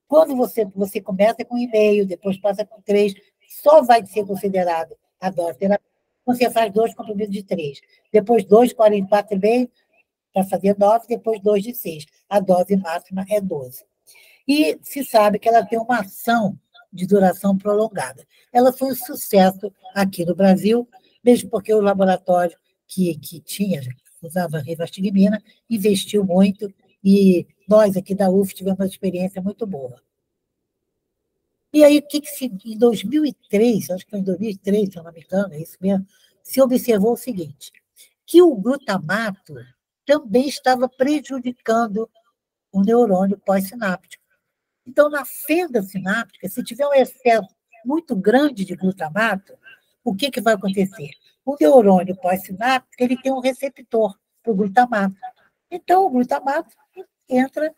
Quando você começa com 1,5, depois passa com 3, só vai ser considerado a dose terapêutica. Você faz 2 comprimidos de 3. Depois 2, 4,5 para fazer 9, depois 2 de 6. A dose máxima é 12. E se sabe que ela tem uma ação de duração prolongada. Ela foi um sucesso aqui no Brasil, mesmo porque o laboratório que usava rivastigmina, investiu muito, e nós aqui da UF tivemos uma experiência muito boa. E aí, em 2003, acho que foi em 2003, se eu não me engano, é isso mesmo, se observou o seguinte, que o glutamato também estava prejudicando o neurônio pós-sináptico. Então, na fenda sináptica, se tiver um excesso muito grande de glutamato, o que vai acontecer? O neurônio pós-sináptico ele tem um receptor para o glutamato. Então, o glutamato entra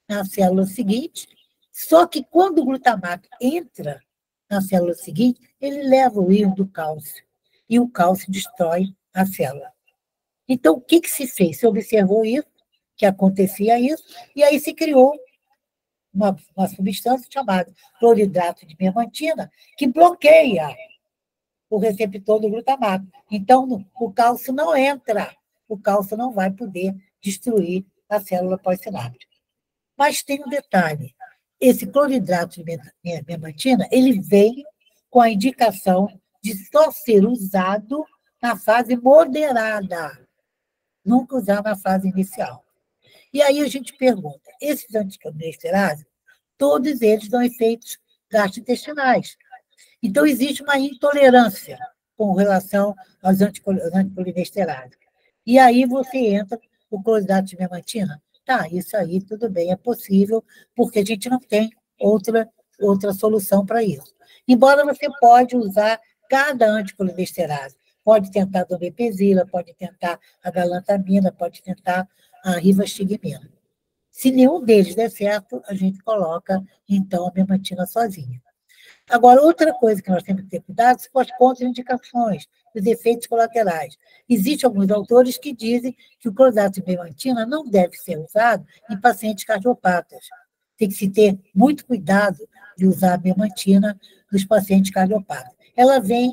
na célula seguinte, só que quando o glutamato entra na célula seguinte, ele leva o íon do cálcio, e o cálcio destrói a célula. Então, o que se fez? Se observou isso, que acontecia isso, e aí se criou uma substância chamada cloridrato de memantina, que bloqueia o receptor do glutamato. Então, o cálcio não entra, o cálcio não vai poder destruir a célula pós-sináptica. Mas tem um detalhe, esse cloridrato de memantina, ele vem com a indicação de só ser usado na fase moderada, nunca usar na fase inicial. E aí a gente pergunta, esses anticolesterais, todos eles dão efeitos gastrointestinais. Então, existe uma intolerância com relação aos anticolinesterais. E aí você entra o cloridrato de memantina. Tá, isso aí tudo bem, é possível, porque a gente não tem outra solução para isso. Embora você pode usar cada anticolinestease. Pode tentar a donepezila, pode tentar a galantamina, pode tentar a rivastigmina. Se nenhum deles der certo, a gente coloca, então, a memantina sozinha. Agora, outra coisa que nós temos que ter cuidado são as contraindicações, os efeitos colaterais. Existem alguns autores que dizem que o cloridrato de memantina não deve ser usado em pacientes cardiopatas. Tem que se ter muito cuidado de usar a memantina nos pacientes cardiopatas. Ela vem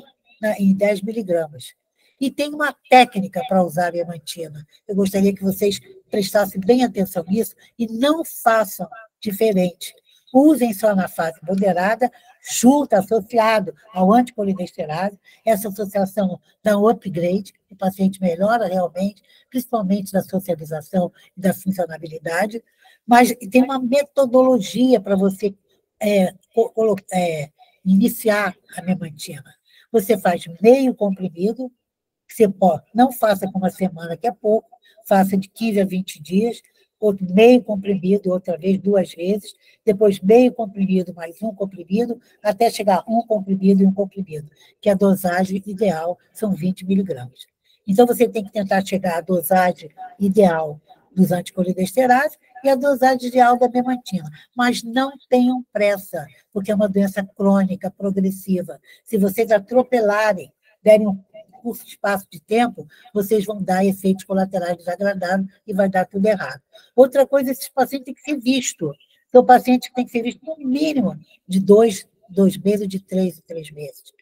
em 10 miligramas. E tem uma técnica para usar a memantina. Eu gostaria que vocês prestassem bem atenção nisso e não façam diferente. Usem só na fase moderada, junto, associado ao anticolinestease. Essa associação dá um upgrade, o paciente melhora realmente, principalmente da socialização e da funcionalidade, mas tem uma metodologia para você iniciar a memantina. Você faz meio comprimido, você não faça com uma semana, que é pouco, faça de 15 a 20 dias, outro meio comprimido, outra vez 2 vezes, depois meio comprimido mais um comprimido, até chegar a 1 comprimido e 1 comprimido, que a dosagem ideal são 20 miligramas. Então, você tem que tentar chegar à dosagem ideal dos anticolinesterais e a dosagem ideal da memantina. Mas não tenham pressa, porque é uma doença crônica, progressiva. Se vocês atropelarem, derem um curto espaço de tempo, vocês vão dar efeitos colaterais desagradáveis e vai dar tudo errado. Outra coisa, esses pacientes têm que ser vistos. Então, o paciente tem que ser visto no mínimo de 2 meses, de 3 em 3 meses.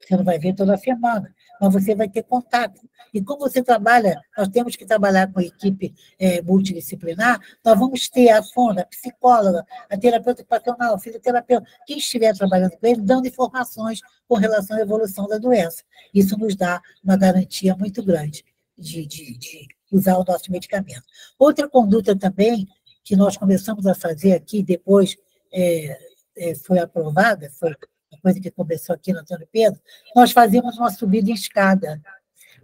Você não vai ver toda semana, mas você vai ter contato. E como você trabalha, nós temos que trabalhar com a equipe multidisciplinar, nós vamos ter a fono, a psicóloga, a terapeuta ocupacional, a fisioterapeuta, quem estiver trabalhando com ele, dando informações com relação à evolução da doença. Isso nos dá uma garantia muito grande de usar o nosso medicamento. Outra conduta também que nós começamos a fazer aqui, depois foi aprovada, foi uma coisa que começou aqui no Antônio Pedro, nós fazíamos uma subida em escada.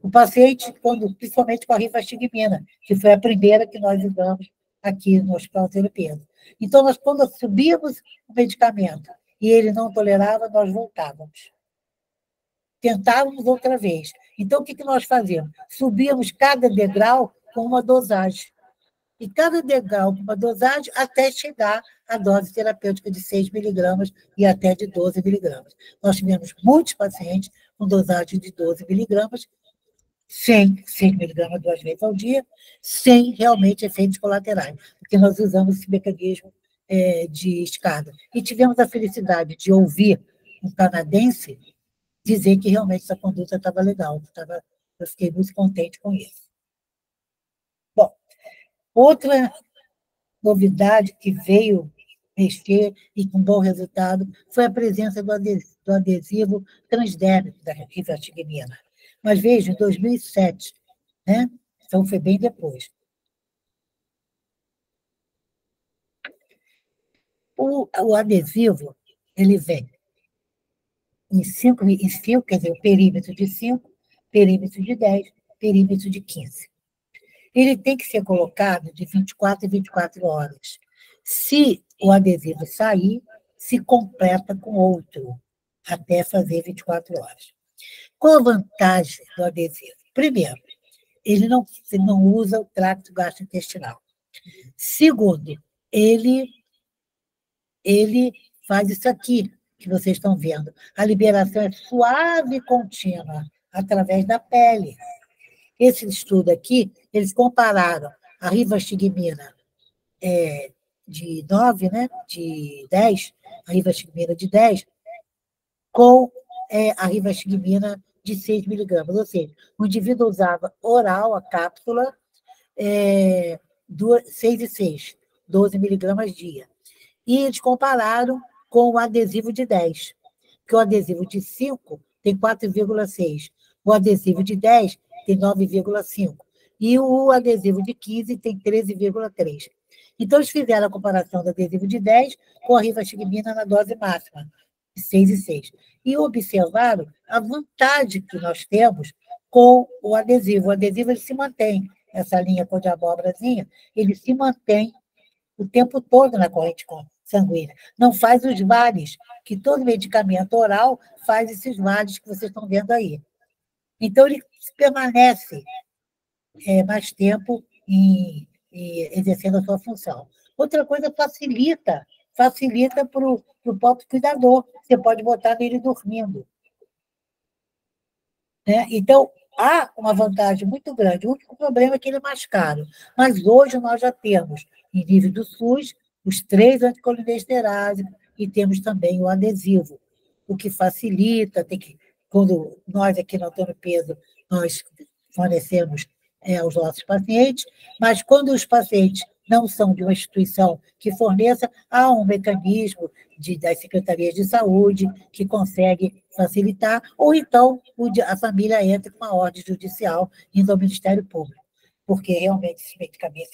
O paciente, principalmente com a rivastigmina, que foi a primeira que nós usamos aqui no Hospital Antônio Pedro. Então, quando subíamos o medicamento e ele não tolerava, nós voltávamos. Tentávamos outra vez. Então, o que nós fazíamos? Subíamos cada degrau com uma dosagem. E cada degrau com uma dosagem até chegar à dose terapêutica de 6 miligramas e até de 12 miligramas. Nós tivemos muitos pacientes com dosagem de 12 miligramas, sem 6 miligramas 2 vezes ao dia, sem realmente efeitos colaterais, porque nós usamos esse mecanismo de escada. E tivemos a felicidade de ouvir um canadense dizer que realmente essa conduta estava legal. Eu fiquei muito contente com isso. Bom, outra novidade que veio mexer e com bom resultado foi a presença do adesivo transdérmico da rivastigmina. Mas veja, em 2007, né? Então foi bem depois. O adesivo, ele vem em fio, quer dizer, o perímetro de 5, perímetro de 10, perímetro de 15. Ele tem que ser colocado de 24 em 24 horas. Se o adesivo sair, se completa com outro, até fazer 24 horas. Qual a vantagem do adesivo? Primeiro, ele não usa o trato gastrointestinal. Segundo, ele faz isso aqui, que vocês estão vendo. A liberação é suave e contínua, através da pele. Esse estudo aqui, eles compararam a rivastigmina de 9, né, de 10, a rivastigmina de 10, com a rivastigmina de 6 miligramas. Ou seja, o indivíduo usava oral a cápsula 6 e 6, 12 miligramas dia. E eles compararam com o adesivo de 10, que o adesivo de 5 tem 4,6, o adesivo de 10 tem 9,5, e o adesivo de 15 tem 13,3. Então, eles fizeram a comparação do adesivo de 10 com a rivastigmina na dose máxima, de 6 e 6, e observaram a vantagem que nós temos com o adesivo. O adesivo ele se mantém, essa linha cor de abóborazinha, ele se mantém o tempo todo na corrente sanguínea. Não faz os vales, que todo medicamento oral faz esses vales que vocês estão vendo aí. Então, ele permanece mais tempo exercendo a sua função. Outra coisa, facilita para o próprio cuidador. Você pode botar nele dormindo. Né? Então, há uma vantagem muito grande. O único problema é que ele é mais caro. Mas hoje nós já temos, em nível do SUS, os 3 anticolinesterase e temos também o adesivo, o que facilita, quando nós aqui no Antônio Pedro, nós fornecemos aos nossos pacientes, mas quando os pacientes não são de uma instituição que forneça, há um mecanismo das secretarias de saúde que consegue facilitar, ou então a família entra com uma ordem judicial indo ao Ministério Público, porque realmente esse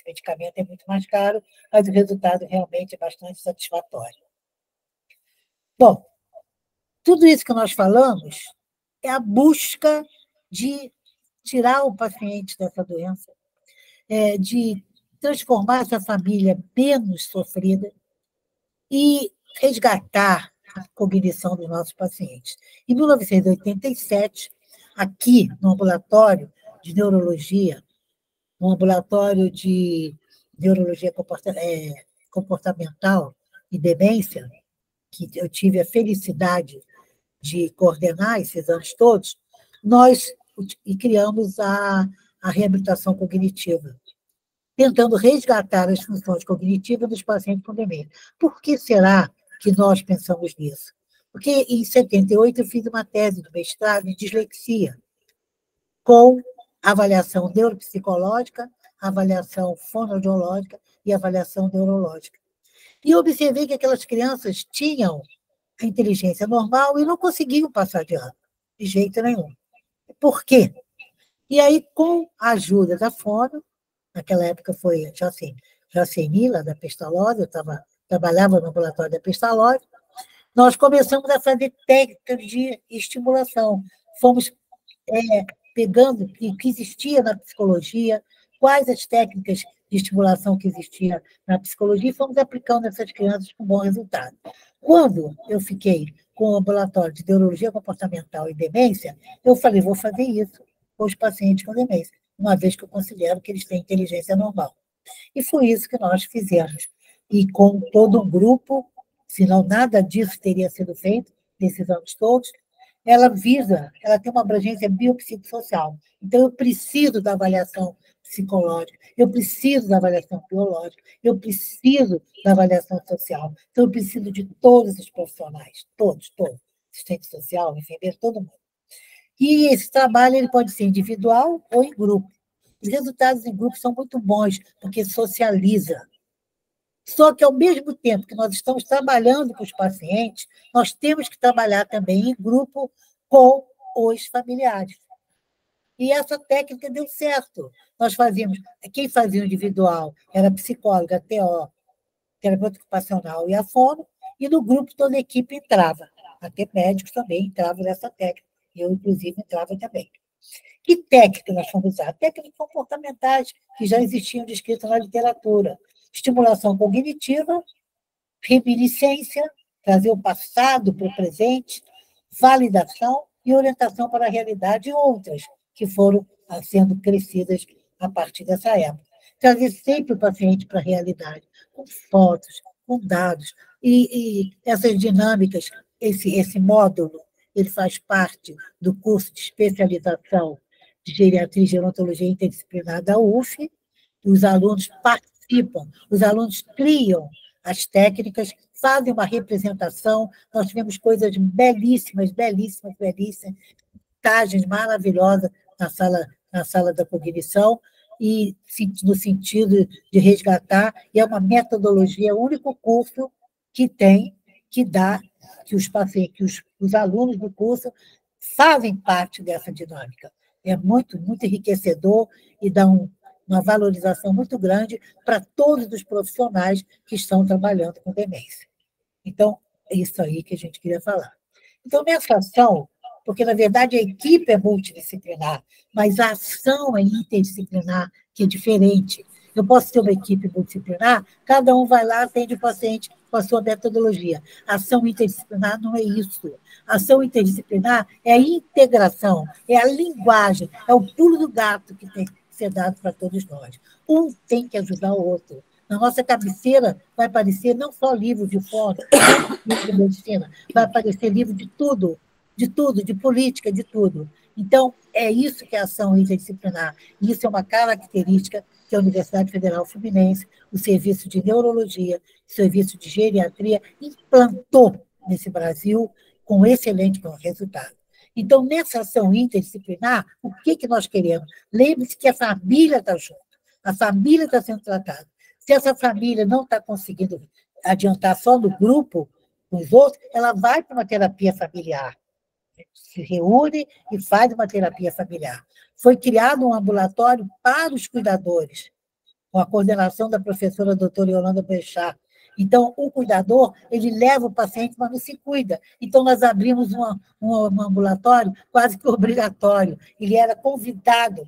medicamento é muito mais caro, mas o resultado realmente é bastante satisfatório. Bom, tudo isso que nós falamos é a busca de tirar o paciente dessa doença, de transformar essa família menos sofrida e resgatar a cognição dos nossos pacientes. Em 1987, aqui no ambulatório de neurologia, no ambulatório de neurologia comportamental e demência, que eu tive a felicidade de coordenar esses anos todos, nós criamos a reabilitação cognitiva, tentando resgatar as funções cognitivas dos pacientes com demência. Por que será que nós pensamos nisso? Porque, em 78, eu fiz uma tese do mestrado em dislexia, com avaliação neuropsicológica, avaliação fonoaudiológica e avaliação neurológica. E observei que aquelas crianças tinham a inteligência normal e não conseguiam passar de ano, de jeito nenhum. Por quê? E aí, com a ajuda da fono, naquela época foi Jaceni, lá da Pestalozzi, trabalhava no ambulatório da Pestalozzi, nós começamos a fazer técnicas de estimulação. Fomos pegando o que existia na psicologia, quais as técnicas de estimulação que existia na psicologia, e fomos aplicando nessas crianças com bom resultado. Quando eu fiquei com o ambulatório de neurologia comportamental e demência, eu falei, vou fazer isso com os pacientes com demência, uma vez que eu considero que eles têm inteligência normal. E foi isso que nós fizemos. E com todo um grupo, senão nada disso teria sido feito, nesses anos todos, ela tem uma abrangência biopsicossocial. Então, eu preciso da avaliação psicológica, eu preciso da avaliação biológica, eu preciso da avaliação social. Então, eu preciso de todos os profissionais, todos, assistente social, enfermeiro, todo mundo. E esse trabalho ele pode ser individual ou em grupo. Os resultados em grupo são muito bons, porque socializa. Só que, ao mesmo tempo que nós estamos trabalhando com os pacientes, nós temos que trabalhar também em grupo com os familiares. E essa técnica deu certo. Quem fazia o individual era a psicóloga, a TO, terapeuta ocupacional e a fono, e no grupo toda a equipe entrava. Até médicos também entravam nessa técnica. Eu, inclusive, entrava também. Que técnica nós fomos usar? Técnicas comportamentais que já existiam descritas na literatura. Estimulação cognitiva, reminiscência, trazer o passado para o presente, validação e orientação para a realidade e outras que foram sendo crescidas a partir dessa época. Trazer sempre o paciente para a realidade, com fotos, com dados, e essas dinâmicas, esse módulo, ele faz parte do curso de especialização de geriatria e gerontologia interdisciplinar da UF, os alunos participam, os alunos criam as técnicas, fazem uma representação, nós tivemos coisas belíssimas, montagens maravilhosas na sala da cognição, e no sentido de resgatar, e é uma metodologia, é o único curso que dá, que os alunos do curso fazem parte dessa dinâmica. É muito, muito enriquecedor e dá uma valorização muito grande para todos os profissionais que estão trabalhando com demência. Então, é isso aí que a gente queria falar. Então, nessa ação, porque, na verdade, a equipe é multidisciplinar, mas a ação é interdisciplinar, que é diferente. Eu posso ter uma equipe multidisciplinar, cada um vai lá, atende o paciente com a sua metodologia. A ação interdisciplinar não é isso. A ação interdisciplinar é a integração, é a linguagem, é o pulo do gato que tem que ser dado para todos nós. Um tem que ajudar o outro. Na nossa cabeceira vai aparecer não só livro de fono, livro de medicina, vai aparecer livro de tudo, de política, de tudo. Então, é isso que é a ação interdisciplinar. E isso é uma característica que a Universidade Federal Fluminense, o Serviço de Neurologia, o Serviço de Geriatria, implantou nesse Brasil com excelente resultado. Então, nessa ação interdisciplinar, o que nós queremos? Lembre-se que a família está junto, a família está sendo tratada. Se essa família não está conseguindo adiantar só no grupo, com os outros, ela vai para uma terapia familiar, se reúne e faz uma terapia familiar. Foi criado um ambulatório para os cuidadores, com a coordenação da professora doutora Yolanda Bechar. Então, o cuidador, ele leva o paciente, mas não se cuida. Então, nós abrimos um ambulatório quase que obrigatório. Ele era convidado,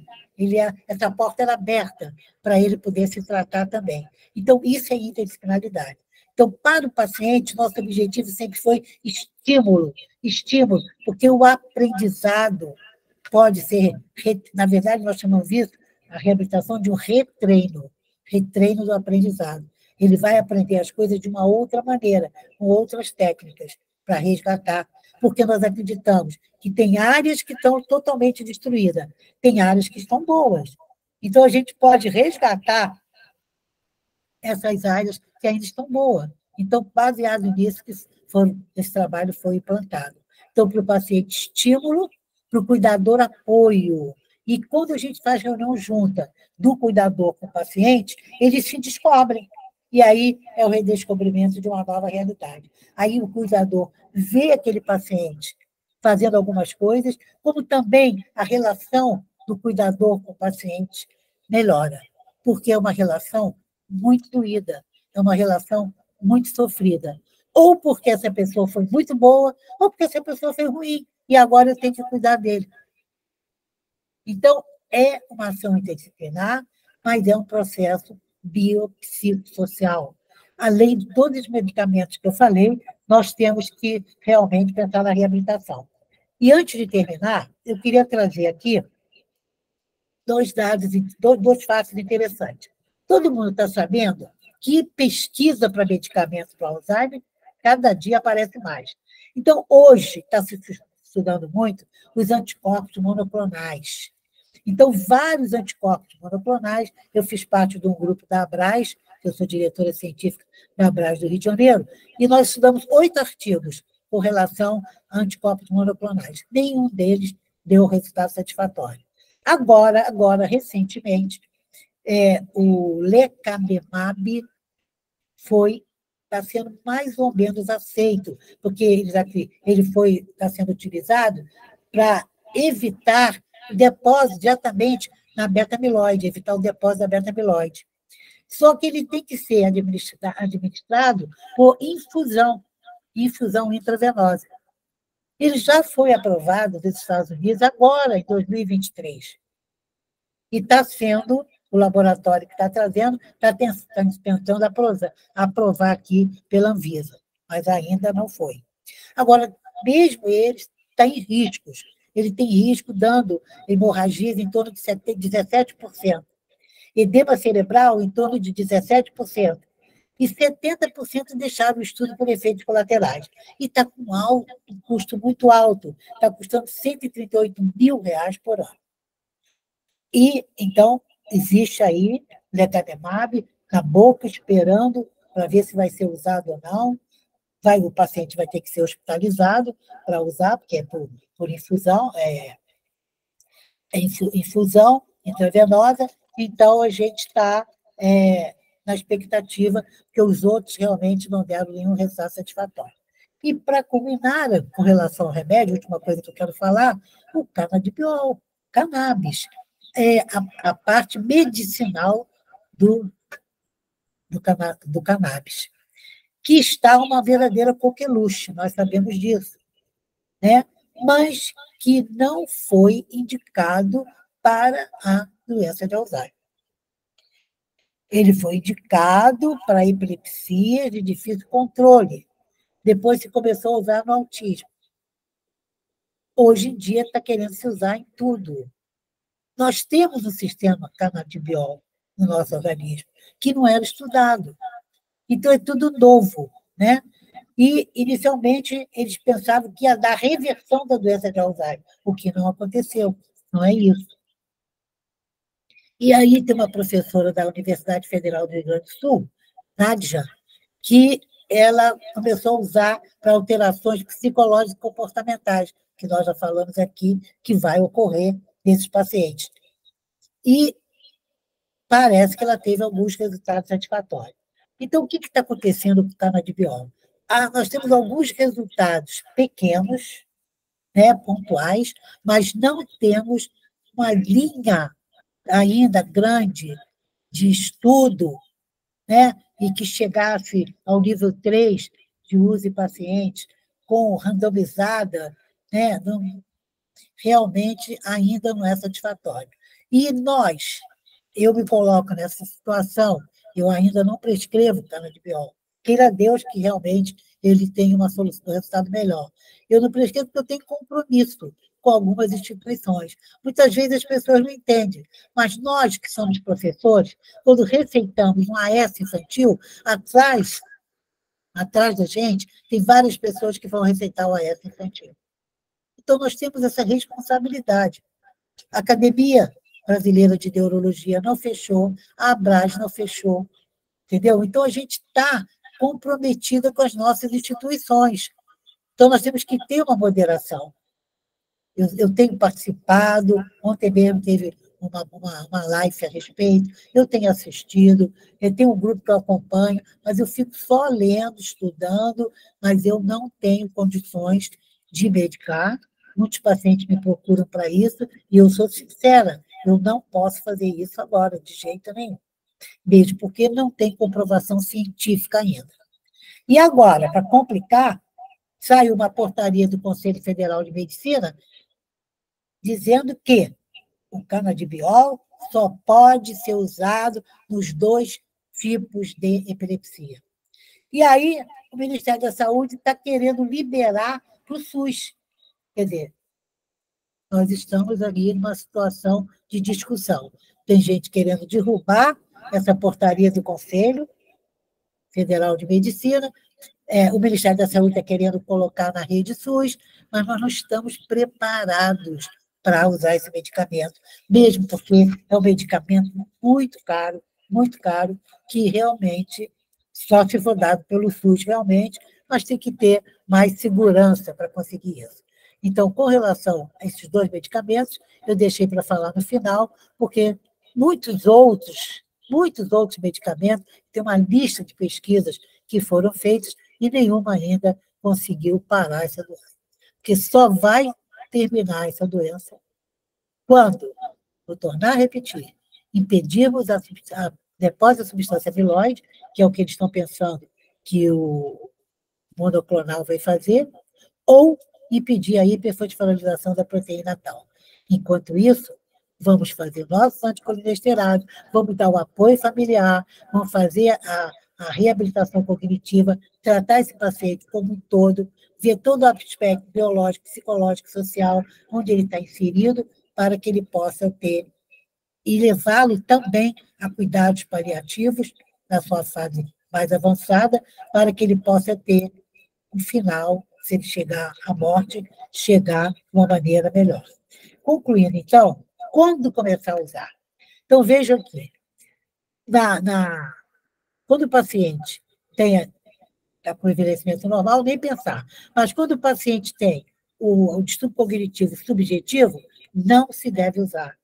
essa porta era aberta para ele poder se tratar também. Então, isso é interdisciplinaridade. Então, para o paciente, nosso objetivo sempre foi estímulo, porque o aprendizado pode ser, na verdade, nós chamamos isso, a reabilitação de um retreino do aprendizado. Ele vai aprender as coisas de uma outra maneira, com outras técnicas, para resgatar, porque nós acreditamos que tem áreas que estão totalmente destruídas, tem áreas que estão boas. Então, a gente pode resgatar essas áreas que ainda estão boas. Então, baseado nisso, esse trabalho foi implantado. Então, para o paciente, estímulo, para o cuidador, apoio. E quando a gente faz reunião junta do cuidador com o paciente, eles se descobrem. E aí é o redescobrimento de uma nova realidade. Aí o cuidador vê aquele paciente fazendo algumas coisas, como também a relação do cuidador com o paciente melhora, porque é uma relação muito doída, é uma relação muito sofrida. Ou porque essa pessoa foi muito boa, ou porque essa pessoa foi ruim, e agora eu tenho que cuidar dele. Então, é uma ação interdisciplinar, mas é um processo biopsicossocial. Além de todos os medicamentos que eu falei, nós temos que realmente pensar na reabilitação. E antes de terminar, eu queria trazer aqui dois dados, dois fatos interessantes. Todo mundo está sabendo que pesquisa para medicamentos para Alzheimer cada dia aparece mais. Então, hoje está se estudando muito os anticorpos monoclonais. Então, vários anticorpos monoclonais, eu fiz parte de um grupo da Abras, eu sou diretora científica da Abras do Rio de Janeiro, e nós estudamos 8 artigos com relação a anticorpos monoclonais. Nenhum deles deu resultado satisfatório. Agora recentemente, o lecanemab está sendo mais ou menos aceito, porque ele está sendo utilizado para evitar o depósito diretamente na beta-amiloide, evitar o depósito da beta-amiloide. Só que ele tem que ser administrado por infusão intravenosa. Ele já foi aprovado nos Estados Unidos agora, em 2023. E está sendo, o laboratório que está trazendo, está tentando aprovar aqui pela Anvisa, mas ainda não foi. Agora, mesmo ele está em riscos. Ele tem risco dando hemorragias em torno de 17%, edema cerebral em torno de 17%, e 70% deixaram o estudo por efeitos colaterais. E está com um custo muito alto, está custando R$138 mil por ano. E, então, existe aí lecanemab na boca, esperando para ver se vai ser usado ou não. O paciente vai ter que ser hospitalizado para usar, porque é por infusão, infusão intravenosa. Então, a gente está na expectativa que os outros realmente não deram nenhum resultado satisfatório. E, para culminar, com relação ao remédio, a última coisa que eu quero falar, o canabidiol, cannabis, a parte medicinal do cannabis, que está uma verdadeira coqueluche, nós sabemos disso, né? Mas que não foi indicado para a doença de Alzheimer. Ele foi indicado para epilepsia de difícil controle. Depois se começou a usar no autismo. Hoje em dia está querendo se usar em tudo. Nós temos um sistema canabidiol no nosso organismo, que não era estudado. Então, é tudo novo, né? E, inicialmente, eles pensavam que ia dar reversão da doença de Alzheimer, o que não aconteceu, não é isso. E aí tem uma professora da Universidade Federal do Rio Grande do Sul, Nádia, que ela começou a usar para alterações psicológicas e comportamentais, que nós já falamos aqui, que vai ocorrer nesses pacientes. E parece que ela teve alguns resultados satisfatórios. Então, o que está acontecendo com o canabidiol? Nós temos alguns resultados pequenos, né, pontuais, mas não temos uma linha ainda grande de estudo, né, e que chegasse ao nível 3 de uso em pacientes, com randomizada, né, realmente ainda não é satisfatório. E eu me coloco nessa situação, eu ainda não prescrevo canabidiol. Queira Deus que realmente ele tenha uma solução, um resultado melhor. Eu não prescrevo porque eu tenho compromisso com algumas instituições. Muitas vezes as pessoas não entendem, mas nós que somos professores, quando receitamos um AS infantil, atrás da gente, tem várias pessoas que vão receitar o AS infantil. Então, nós temos essa responsabilidade. A Academia Brasileira de Neurologia não fechou, a Abras não fechou, entendeu? Então, a gente está comprometida com as nossas instituições. Então, nós temos que ter uma moderação. Eu tenho participado, ontem mesmo teve uma live a respeito, eu tenho assistido, eu tenho um grupo que eu acompanho, mas eu fico só lendo, estudando, mas eu não tenho condições de medicar. Muitos pacientes me procuram para isso, e eu sou sincera, eu não posso fazer isso agora, de jeito nenhum. Mesmo porque não tem comprovação científica ainda. E agora, para complicar, saiu uma portaria do Conselho Federal de Medicina dizendo que o canabidiol só pode ser usado nos 2 tipos de epilepsia. E aí, o Ministério da Saúde está querendo liberar para o SUS. Quer dizer, nós estamos ali numa situação de discussão. Tem gente querendo derrubar essa portaria do Conselho Federal de Medicina, o Ministério da Saúde está querendo colocar na rede SUS, mas nós não estamos preparados para usar esse medicamento, mesmo porque é um medicamento muito caro, que realmente só se for dado pelo SUS, realmente, mas tem que ter mais segurança para conseguir isso. Então, com relação a esses 2 medicamentos, eu deixei para falar no final, porque muitos outros medicamentos, tem uma lista de pesquisas que foram feitas e nenhuma ainda conseguiu parar essa doença. Porque só vai terminar essa doença quando, vou tornar a repetir, impedirmos a depósito da substância amiloide, que é o que eles estão pensando que o monoclonal vai fazer, ou impedir a hiperfosfolarização da proteína tal. Enquanto isso, vamos fazer nossos anticolinesterados, vamos dar o apoio familiar, vamos fazer a reabilitação cognitiva, tratar esse paciente como um todo, ver todo o aspecto biológico, psicológico, social, onde ele está inserido, para que ele possa ter, e levá-lo também a cuidados paliativos, na sua fase mais avançada, para que ele possa ter um final, se ele chegar à morte, chegar de uma maneira melhor. Concluindo, então, quando começar a usar? Então, vejam aqui, quando o paciente está com envelhecimento normal, nem pensar, mas quando o paciente tem o distúrbio cognitivo subjetivo, não se deve usar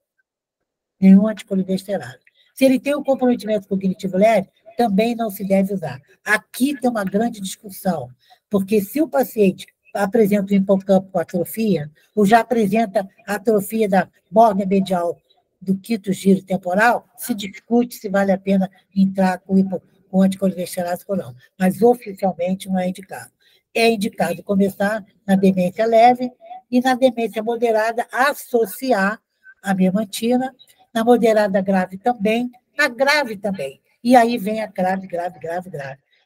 nenhum anticolinesterável. Se ele tem um comprometimento cognitivo leve, também não se deve usar. Aqui tem uma grande discussão, porque se o paciente apresenta o hipocampo com atrofia, ou já apresenta a atrofia da borda medial do quinto giro temporal, se discute se vale a pena entrar com anticolinesterável ou não. Mas oficialmente não é indicado. É indicado começar na demência leve e na demência moderada associar a memantina, na moderada grave também, na grave também. E aí vem a grave.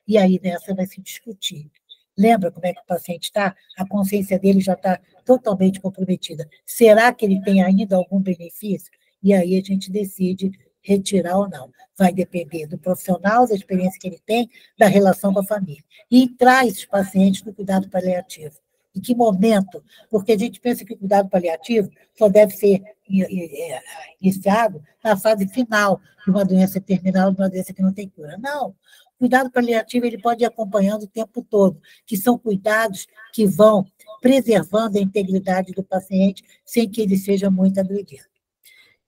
E aí nessa vai se discutir. Lembra como é que o paciente está? A consciência dele já está totalmente comprometida. Será que ele tem ainda algum benefício? E aí a gente decide retirar ou não. Vai depender do profissional, da experiência que ele tem, da relação com a família. E traz esses pacientes no cuidado paliativo. Em que momento? Porque a gente pensa que o cuidado paliativo só deve ser iniciado na fase final de uma doença terminal, de uma doença que não tem cura. Não. O cuidado paliativo ele pode ir acompanhando o tempo todo, que são cuidados que vão preservando a integridade do paciente sem que ele seja muito agredido.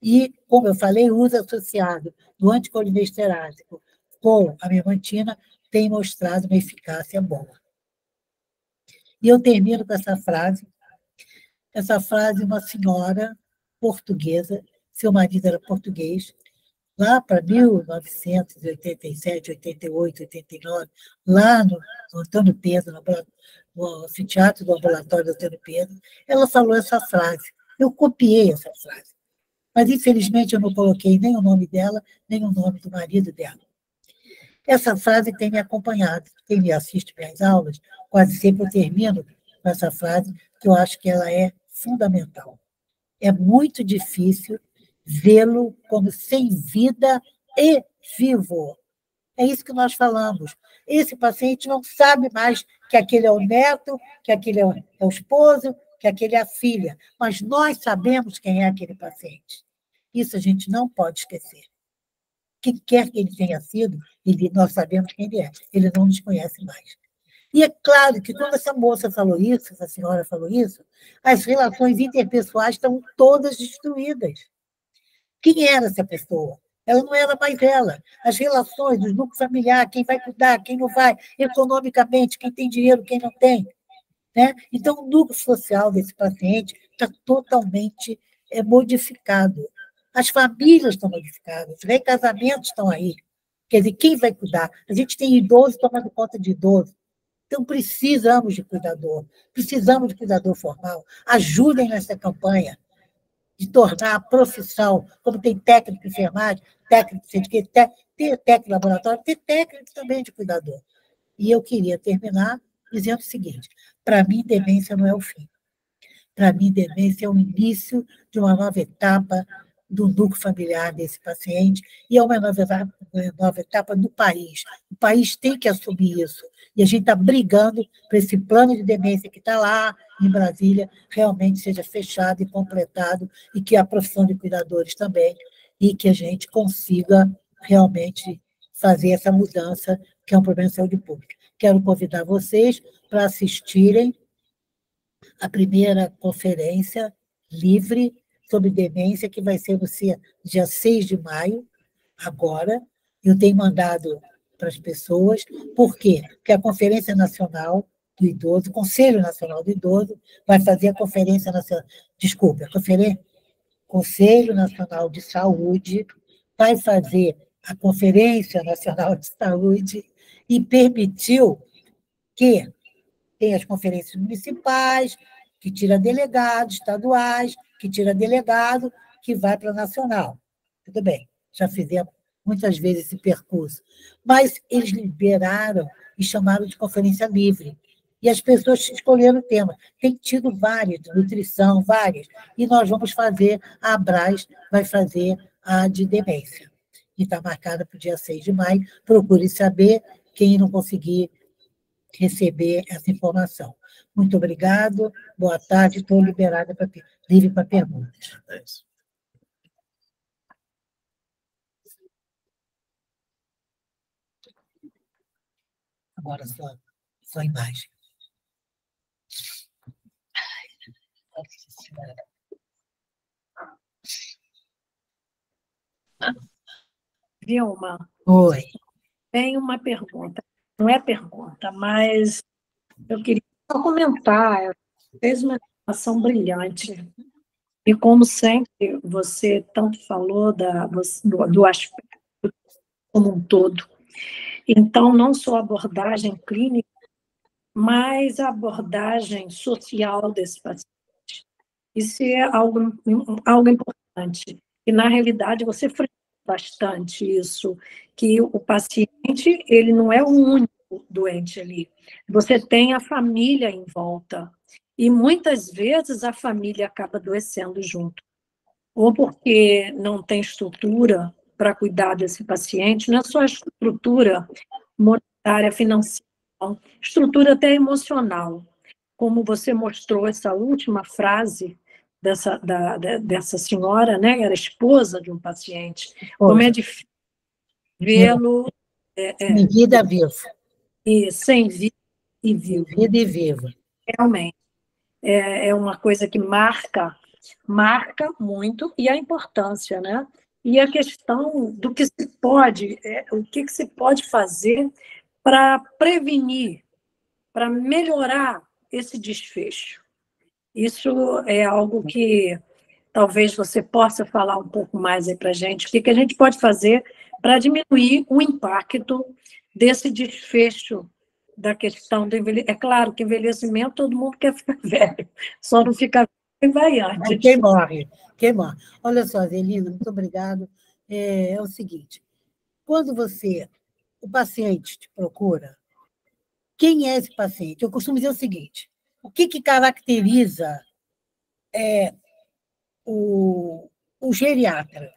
E, como eu falei, o uso associado do anticolinesterásico com a memantina tem mostrado uma eficácia boa. E eu termino com essa frase. Essa frase, uma senhora portuguesa, seu marido era português, lá para 1987, 88, 89, lá no Antônio Pedro, no anfiteatro do ambulatório do Antônio Pedro, ela falou essa frase. Eu copiei essa frase. Mas, infelizmente, eu não coloquei nem o nome dela, nem o nome do marido dela. Essa frase tem me acompanhado. Quem me assiste minhas aulas, quase sempre eu termino com essa frase, que eu acho que ela é fundamental. É muito difícil vê-lo como sem vida e vivo. É isso que nós falamos. Esse paciente não sabe mais que aquele é o neto, que aquele é o esposo, que aquele é a filha, mas nós sabemos quem é aquele paciente. Isso a gente não pode esquecer. Quem quer que ele tenha sido, nós sabemos quem ele é. Ele não nos conhece mais. E é claro que quando essa moça falou isso, essa senhora falou isso, as relações interpessoais estão todas destruídas. Quem era essa pessoa? Ela não era mais ela. As relações, os núcleos familiares, quem vai cuidar, quem não vai, economicamente, quem tem dinheiro, quem não tem. Né? Então, o núcleo social desse paciente está totalmente modificado. As famílias estão modificadas, os recasamentos estão aí. Quer dizer, quem vai cuidar? A gente tem idoso tomando conta de idoso. Então, precisamos de cuidador formal. Ajudem nessa campanha de tornar a profissão, como tem técnico de enfermagem, técnico de ter técnico de laboratório, ter técnico também de cuidador. E eu queria terminar dizendo o seguinte: para mim, demência não é o fim. Para mim, demência é o início de uma nova etapa do núcleo familiar desse paciente e é uma nova etapa do país. O país tem que assumir isso. E a gente está brigando para esse plano de demência que está lá em Brasília realmente seja fechado e completado e que a profissão de cuidadores também, e que a gente consiga realmente fazer essa mudança, que é um problema de saúde pública. Quero convidar vocês para assistirem a primeira conferência livre sobre demência, que vai ser no dia 6 de maio, agora. Eu tenho mandado para as pessoas. Por quê? Porque a Conferência Nacional do Idoso, o Conselho Nacional do Idoso, vai fazer a Conferência Nacional, desculpe, Conselho Nacional de Saúde vai fazer a Conferência Nacional de Saúde e permitiu que tem as conferências municipais, que tira delegado, estaduais, que tira delegado, que vai para a nacional. Tudo bem, já fizemos muitas vezes esse percurso. Mas eles liberaram e chamaram de conferência livre. E as pessoas escolheram o tema. Tem tido várias, de nutrição, várias. E nós vamos fazer, a Abras vai fazer a de demência. E está marcada para o dia 6 de maio. Procure saber, quem não conseguir receber essa informação. Muito obrigado, boa tarde, estou liberada livre para perguntas. É isso. Agora só imagem. Vilma, Oi. tem uma pergunta. Não é pergunta, mas eu queria só comentar. Fez uma informação brilhante. E, como sempre, você tanto falou do aspecto como um todo. Então, não só a abordagem clínica, mas a abordagem social desse paciente. Isso é algo importante. E, na realidade, você frisou bastante isso, que o paciente ele não é o único doente ali. Você tem a família em volta. E, muitas vezes, a família acaba adoecendo junto. Ou porque não tem estrutura para cuidar desse paciente, não é só a estrutura monetária, financeira, estrutura até emocional. Como você mostrou essa última frase dessa senhora, né? Era esposa de um paciente. Como é difícil vê-lo sem vida vivo. Sem vida e vivo. Sem vida e vivo. Realmente. É uma coisa que marca muito, e a importância, né? E a questão do que se pode, o que se pode fazer para prevenir, para melhorar esse desfecho. Isso é algo que talvez você possa falar um pouco mais aí para a gente. O que a gente pode fazer para diminuir o impacto desse desfecho da questão do envelhecimento? É claro que envelhecimento todo mundo quer ficar velho, só não fica velho e vai antes. Quem morre? Olha só, Zelina, muito obrigado. É o seguinte, quando o paciente te procura, quem é esse paciente? Eu costumo dizer o seguinte, o que caracteriza o geriatra?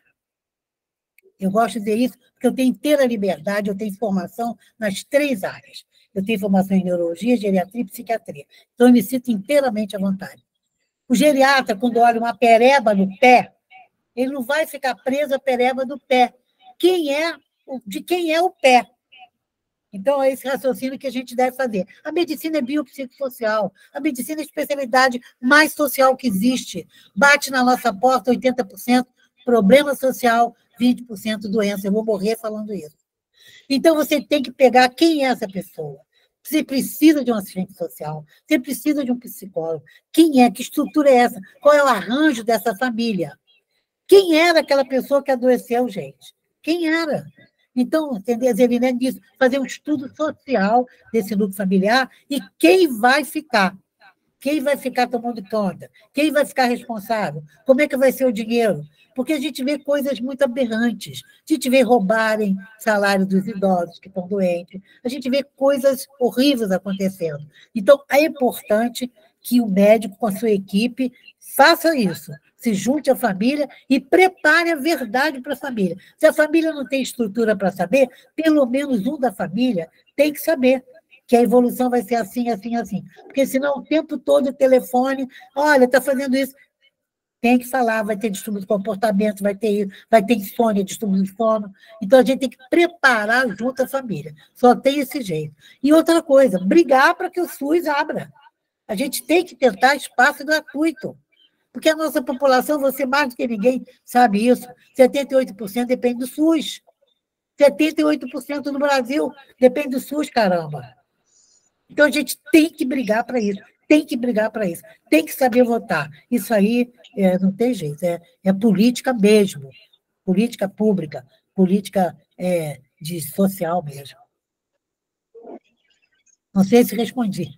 Eu gosto de dizer isso porque eu tenho inteira liberdade, eu tenho formação nas 3 áreas. Eu tenho formação em neurologia, geriatria e psiquiatria. Então, eu me sinto inteiramente à vontade. O geriatra, quando olha uma pereba no pé, ele não vai ficar preso à pereba do pé. De quem é o pé? Então, é esse raciocínio que a gente deve fazer. A medicina é biopsicossocial, a medicina é a especialidade mais social que existe. Bate na nossa porta 80% problema social, 20% doença. Eu vou morrer falando isso. Então, você tem que pegar quem é essa pessoa. Você precisa de um assistente social, você precisa de um psicólogo. Quem é? Que estrutura é essa? Qual é o arranjo dessa família? Quem era aquela pessoa que adoeceu, gente? Quem era? Então, entendeu? Ele disso, fazer um estudo social desse núcleo familiar e quem vai ficar. Quem vai ficar tomando conta? Quem vai ficar responsável? Como é que vai ser o dinheiro? Porque a gente vê coisas muito aberrantes. A gente vê roubarem salário dos idosos que estão doentes. A gente vê coisas horríveis acontecendo. Então, é importante que o médico, com a sua equipe, faça isso. Se junte à família e prepare a verdade para a família. Se a família não tem estrutura para saber, pelo menos um da família tem que saber que a evolução vai ser assim, assim, assim. Porque senão o tempo todo o telefone, olha, está fazendo isso. Tem que falar, vai ter distúrbio de comportamento, vai ter insônia, distúrbio de sono. Então, a gente tem que preparar junto a família. Só tem esse jeito. E outra coisa, brigar para que o SUS abra. A gente tem que tentar espaço gratuito. Porque a nossa população, você mais do que ninguém sabe isso, 78% depende do SUS. 78% no Brasil depende do SUS, caramba. Então, a gente tem que brigar para isso, tem que brigar para isso, tem que saber votar. Isso aí não tem jeito, é política mesmo, política pública, política de social mesmo. Não sei se respondi.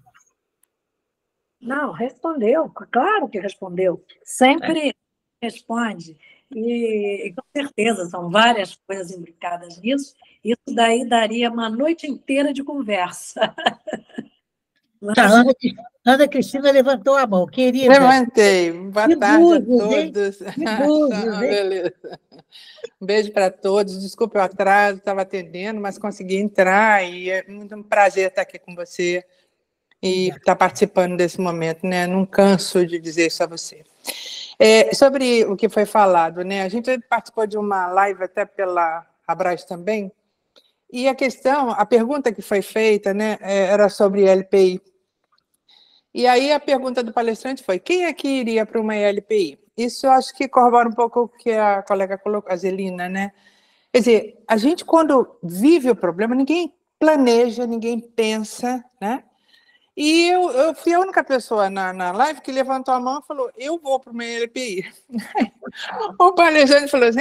Não, respondeu, claro que respondeu. Sempre responde. E com certeza, são várias coisas imbricadas nisso. Isso daí daria uma noite inteira de conversa. Tá, Ana Cristina levantou a mão, querida. Levantei. Boa tarde a todos. Beleza. Um beijo para todos. Desculpe o atraso, estava atendendo, mas consegui entrar e é muito um prazer estar aqui com você e estar participando desse momento, né? Não canso de dizer isso a você. Sobre o que foi falado, né? A gente participou de uma live até pela Abras também, e a pergunta que foi feita, né, era sobre LPI. E aí a pergunta do palestrante foi: quem aqui iria para uma LPI? Isso eu acho que corrobora um pouco o que a colega colocou, a Zelina, né? Quer dizer, a gente, quando vive o problema, ninguém planeja, ninguém pensa, né? E eu fui a única pessoa na live que levantou a mão e falou: eu vou para uma LPI. O palestrante falou assim: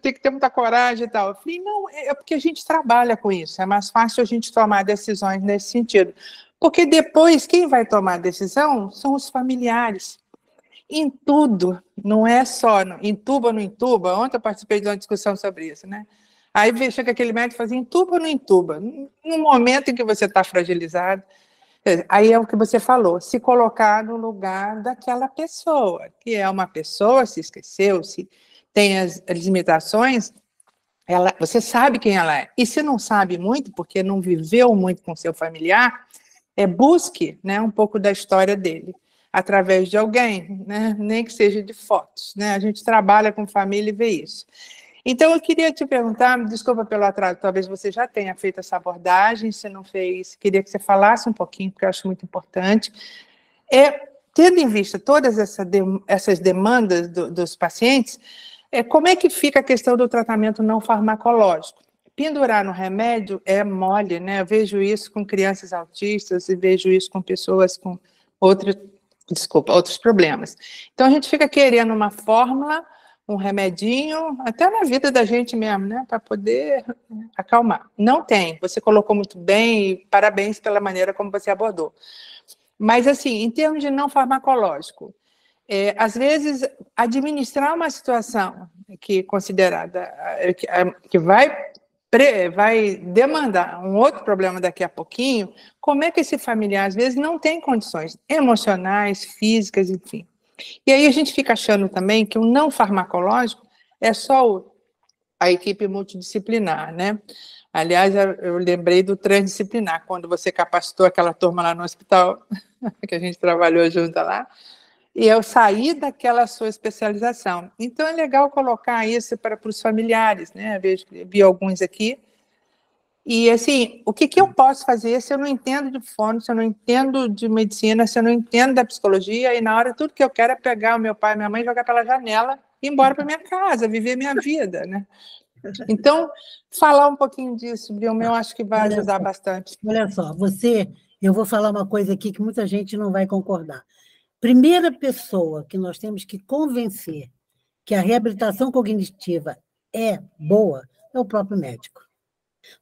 tem que ter muita coragem e tal. Eu falei: não, é porque a gente trabalha com isso, é mais fácil a gente tomar decisões nesse sentido. Porque depois, quem vai tomar a decisão são os familiares. Em tudo, não é só entuba ou não entuba. Ontem eu participei de uma discussão sobre isso, né? Aí chega aquele médico e fala assim: entuba ou não entuba? No momento em que você está fragilizado, aí é o que você falou, se colocar no lugar daquela pessoa, que é uma pessoa, se esqueceu, se tem as limitações, você sabe quem ela é. E se não sabe muito, porque não viveu muito com seu familiar, busque, né, um pouco da história dele, através de alguém, né, nem que seja de fotos, né? A gente trabalha com família e vê isso. Então, eu queria te perguntar, desculpa pelo atraso, talvez você já tenha feito essa abordagem, se não fez, queria que você falasse um pouquinho, porque eu acho muito importante. Tendo em vista todas essas demandas dos pacientes, como é que fica a questão do tratamento não farmacológico? Pendurar no remédio é mole, né? Eu vejo isso com crianças autistas e vejo isso com pessoas com outros problemas. Então, a gente fica querendo uma fórmula, um remedinho, até na vida da gente mesmo, né? Para poder acalmar. Não tem. Você colocou muito bem e parabéns pela maneira como você abordou. Mas, assim, em termos de não farmacológico, às vezes, administrar uma situação que é considerada, que vai demandar um outro problema daqui a pouquinho, como é que esse familiar, às vezes, não tem condições emocionais, físicas, enfim. E aí a gente fica achando também que o não farmacológico é só a equipe multidisciplinar, né? Aliás, eu lembrei do transdisciplinar, quando você capacitou aquela turma lá no hospital, que a gente trabalhou junto lá, e eu saí daquela sua especialização. Então, é legal colocar isso para os familiares, né? Vi alguns aqui. E, assim, o que eu posso fazer se eu não entendo de fono, se eu não entendo de medicina, se eu não entendo da psicologia, e na hora tudo que eu quero é pegar o meu pai e minha mãe, jogar pela janela e ir embora para minha casa, viver minha vida, né? Então, falar um pouquinho disso, Vilma, eu acho que vai ajudar bastante. Olha só, eu vou falar uma coisa aqui que muita gente não vai concordar. Primeira pessoa que nós temos que convencer que a reabilitação cognitiva é boa é o próprio médico.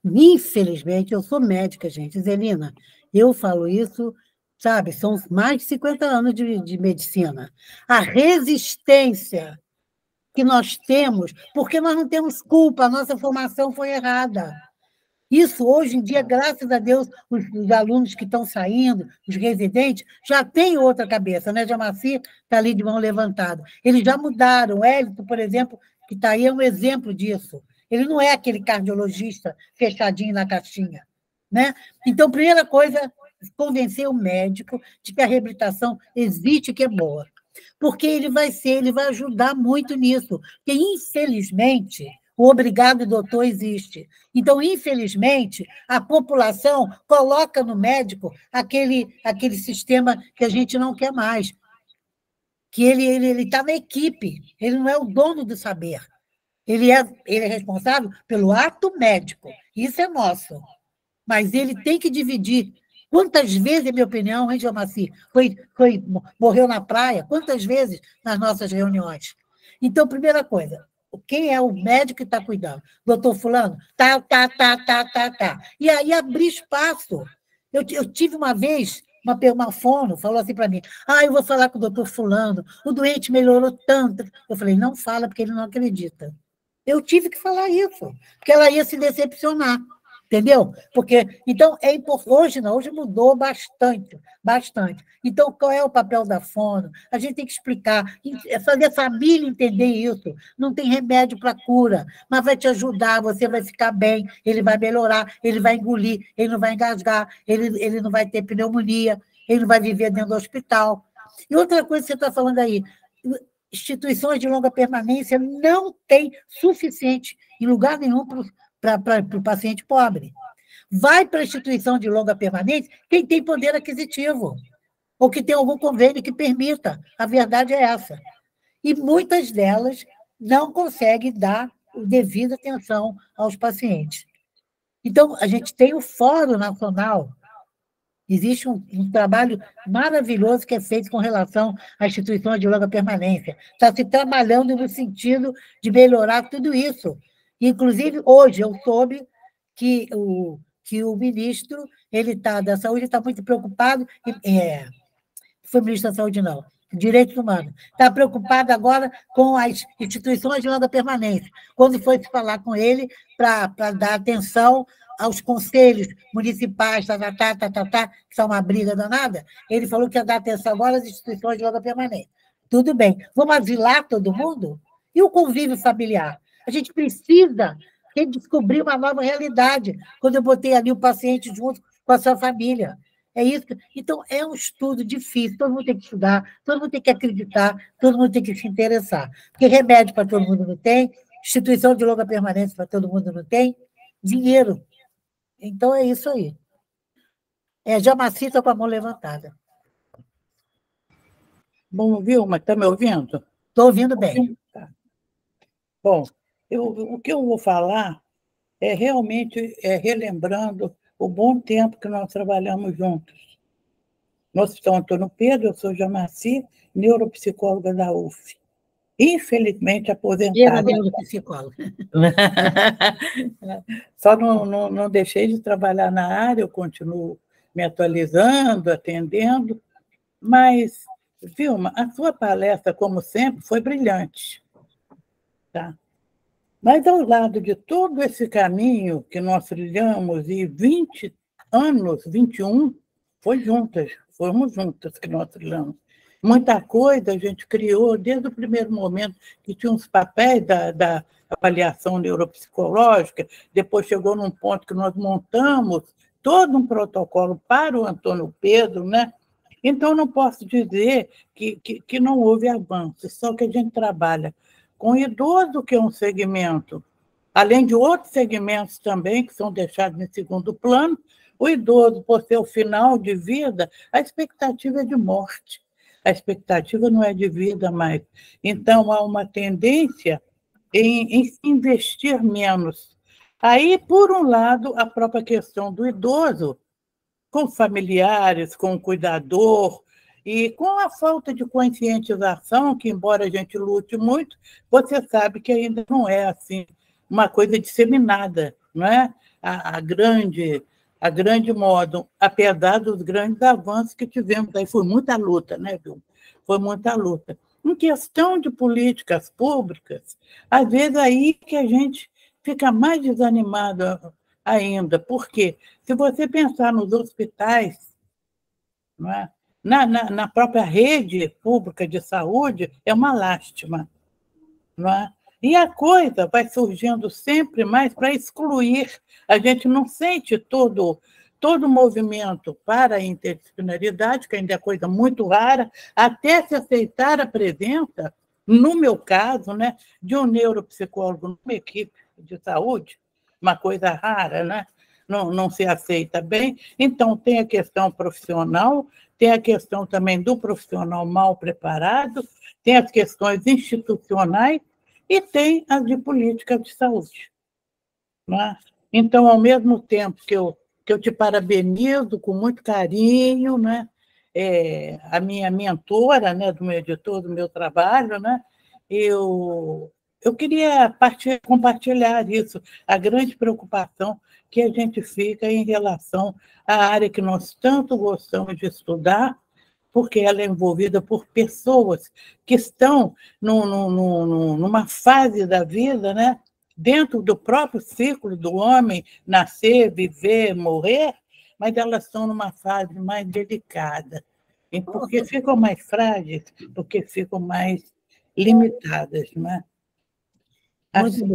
Infelizmente, eu sou médica, gente. Zelina, eu falo isso, sabe, são mais de 50 anos de medicina. A resistência que nós temos, porque nós não temos culpa, a nossa formação foi errada. Isso, hoje em dia, graças a Deus, os alunos que estão saindo, os residentes, já têm outra cabeça, né? Jamaci está ali de mão levantada. Eles já mudaram. O Hélito, por exemplo, que está aí, é um exemplo disso. Ele não é aquele cardiologista fechadinho na caixinha, né? Então, primeira coisa, convencer o médico de que a reabilitação existe, que é boa. Porque ele vai ajudar muito nisso. Porque, infelizmente, o obrigado doutor existe. Então, infelizmente, a população coloca no médico aquele sistema que a gente não quer mais, que ele está na equipe, ele não é o dono do saber. Ele é responsável pelo ato médico, isso é nosso. Mas ele tem que dividir. Quantas vezes, em minha opinião, hein, Jamaci, morreu na praia? Quantas vezes nas nossas reuniões? Então, primeira coisa, quem é o médico que está cuidando? Doutor fulano? Tá. E aí abrir espaço. Eu tive uma vez, uma fono falou assim para mim, eu vou falar com o doutor fulano, o doente melhorou tanto. Eu falei, não fala, porque ele não acredita. Eu tive que falar isso, porque ela ia se decepcionar. Entendeu? Porque, então, é importante. Hoje mudou bastante. Então, qual é o papel da fono? A gente tem que explicar, fazer a família entender isso. Não tem remédio para cura, mas vai te ajudar, você vai ficar bem, ele vai melhorar, ele vai engolir, ele não vai engasgar, ele não vai ter pneumonia, ele não vai viver dentro do hospital. E outra coisa que você está falando aí, instituições de longa permanência não tem suficiente em lugar nenhum para o paciente pobre. Vai para a instituição de longa permanência quem tem poder aquisitivo, ou que tem algum convênio que permita. A verdade é essa. E muitas delas não conseguem dar devida atenção aos pacientes. Então, a gente tem o Fórum Nacional. Existe um trabalho maravilhoso que é feito com relação às instituições de longa permanência. Está se trabalhando no sentido de melhorar tudo isso. Inclusive, hoje eu soube que o ministro da Saúde está muito preocupado, foi ministro da Saúde, não, Direitos Humanos, está preocupado agora com as instituições de longa permanência. Quando foi se falar com ele para dar atenção aos conselhos municipais, que são uma briga danada, ele falou que ia dar atenção agora às instituições de longa permanência. Tudo bem, vamos asilar todo mundo? E o convívio familiar? A gente precisa descobrir uma nova realidade, quando eu botei ali o paciente junto com a sua família. É isso. Então, é um estudo difícil, todo mundo tem que estudar, todo mundo tem que acreditar, todo mundo tem que se interessar. Porque remédio para todo mundo não tem, instituição de longa permanência para todo mundo não tem, dinheiro. Então, é isso aí. Jamaci está com a mão levantada. Bom, Vilma, está me ouvindo? Estou ouvindo bem. Tá. Bom, o que eu vou falar é realmente relembrando o bom tempo que nós trabalhamos juntos. No Hospital Antônio Pedro, eu sou Jamaci, neuropsicóloga da UF. Infelizmente aposentada. Neuropsicóloga. Só não deixei de trabalhar na área, eu continuo me atualizando, atendendo, mas, Vilma, a sua palestra, como sempre, foi brilhante. Tá? Mas, ao lado de todo esse caminho que nós trilhamos, e 20 anos, 21, fomos juntas que nós trilhamos. Muita coisa a gente criou desde o primeiro momento, que tinha uns papéis da avaliação neuropsicológica, depois chegou num ponto que nós montamos todo um protocolo para o Antônio Pedro, né? Então, não posso dizer que não houve avanço, só que a gente trabalha com idoso, que é um segmento além de outros segmentos também que são deixados em segundo plano, o idoso, por ser o final de vida, a expectativa é de morte. A expectativa não é de vida mais. Então, há uma tendência em se investir menos. Aí, por um lado, a própria questão do idoso, com familiares, com o cuidador, e com a falta de conscientização, que, embora a gente lute muito, você sabe que ainda não é assim uma coisa disseminada, não é? A grande modo, apesar dos grandes avanços que tivemos aí, foi muita luta, né, Vilma? Foi muita luta. Em questão de políticas públicas, às vezes aí que a gente fica mais desanimado ainda, porque se você pensar nos hospitais, não é? Na própria rede pública de saúde, é uma lástima, não é? E a coisa vai surgindo sempre mais para excluir. A gente não sente todo o movimento para a interdisciplinaridade, que ainda é coisa muito rara, até se aceitar a presença, no meu caso, né, de um neuropsicólogo numa equipe de saúde, uma coisa rara, né? Não se aceita bem. Então, tem a questão profissional, tem a questão também do profissional mal preparado, tem as questões institucionais, e tem as de política de saúde. Não é? Então, ao mesmo tempo que eu te parabenizo com muito carinho, né? A minha mentora, né, do meu editor, do meu trabalho, né? Eu queria compartilhar isso, a grande preocupação que a gente fica em relação à área que nós tanto gostamos de estudar, porque ela é envolvida por pessoas que estão numa fase da vida, né, dentro do próprio ciclo do homem, nascer, viver, morrer, mas elas estão numa fase mais delicada, porque ficam mais frágeis, porque ficam mais limitadas. Né? Assim,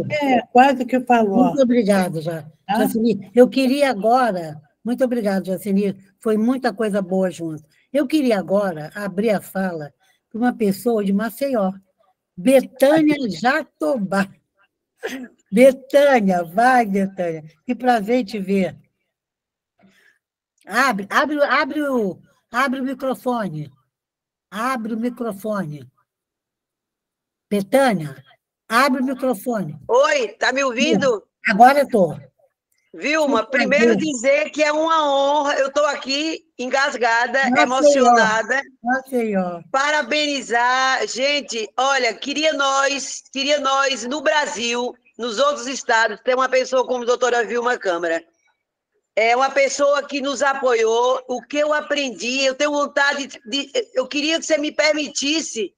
quase que falou. Muito obrigada, Jaceni. Eu queria agora... Muito obrigada, Jaceni. Foi muita coisa boa junto. Eu queria agora abrir a fala para uma pessoa de Maceió, Betânia Jatobá. Betânia, vai, Betânia. Que prazer te ver. Abre o microfone. Abre o microfone. Betânia, abre o microfone. Oi, tá me ouvindo? Agora eu estou. Vilma, primeiro dizer que é uma honra, eu estou aqui engasgada, emocionada. Maceió. Parabenizar, gente, olha, queria nós no Brasil, nos outros estados, ter uma pessoa como a doutora Vilma Câmara. É uma pessoa que nos apoiou, o que eu aprendi, eu tenho vontade eu queria que você me permitisse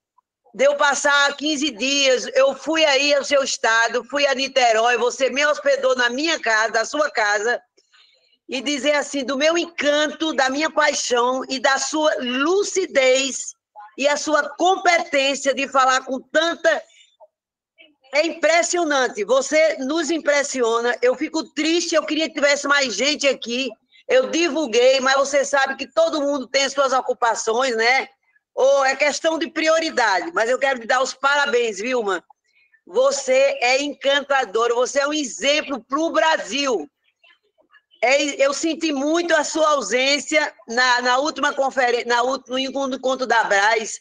de eu passar 15 dias, eu fui aí ao seu estado, fui a Niterói, você me hospedou na minha casa, na sua casa, e dizer assim, do meu encanto, da minha paixão e da sua lucidez e a sua competência de falar com tanta... É impressionante, você nos impressiona, eu fico triste, eu queria que tivesse mais gente aqui, eu divulguei, mas você sabe que todo mundo tem suas ocupações, né? Ou é questão de prioridade, mas eu quero te dar os parabéns, Vilma. Você é encantadora, você é um exemplo para o Brasil. Eu senti muito a sua ausência na última conferência, no encontro da Brás,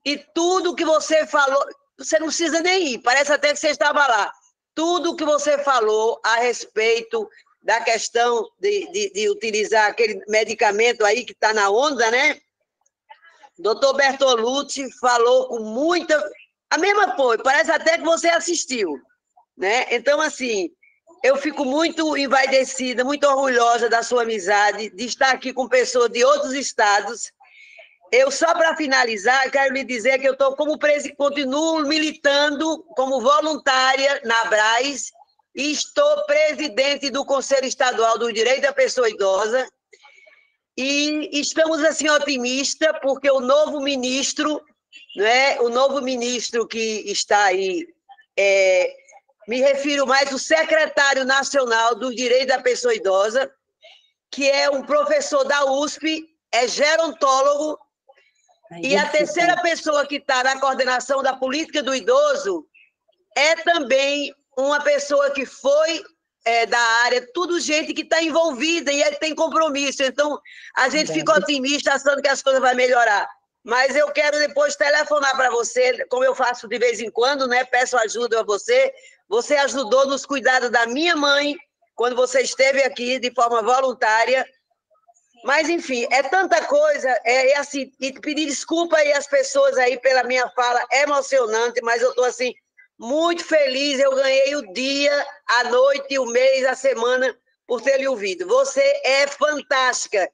e tudo que você falou, você não precisa nem ir, parece até que você estava lá. Tudo que você falou a respeito da questão de utilizar aquele medicamento aí que está na onda, né? Doutor Bertolucci falou com muita... A mesma coisa, parece até que você assistiu, né? Então, assim, eu fico muito envaidecida, muito orgulhosa da sua amizade, de estar aqui com pessoas de outros estados. Eu, só para finalizar, quero lhe dizer que eu continuo militando como voluntária na Brás e estou presidente do Conselho Estadual do Direito da Pessoa Idosa. E estamos assim otimistas, porque o novo ministro, né, o novo ministro que está aí, me refiro mais ao secretário nacional do Direito da Pessoa Idosa, que é um professor da USP, é gerontólogo, e a terceira pessoa que está na coordenação da política do idoso é também uma pessoa que foi da área, tudo gente que está envolvida e tem compromisso. Então, a gente fica otimista achando que as coisas vão melhorar. Mas eu quero depois telefonar para você, como eu faço de vez em quando, né? Peço ajuda a você. Você ajudou nos cuidados da minha mãe, quando você esteve aqui de forma voluntária. Mas, enfim, é tanta coisa, assim, e pedir desculpa aí às pessoas aí pela minha fala emocionante, mas eu estou, assim, muito feliz. Eu ganhei o dia, a noite, o mês, a semana, por ter lhe ouvido. Você é fantástica.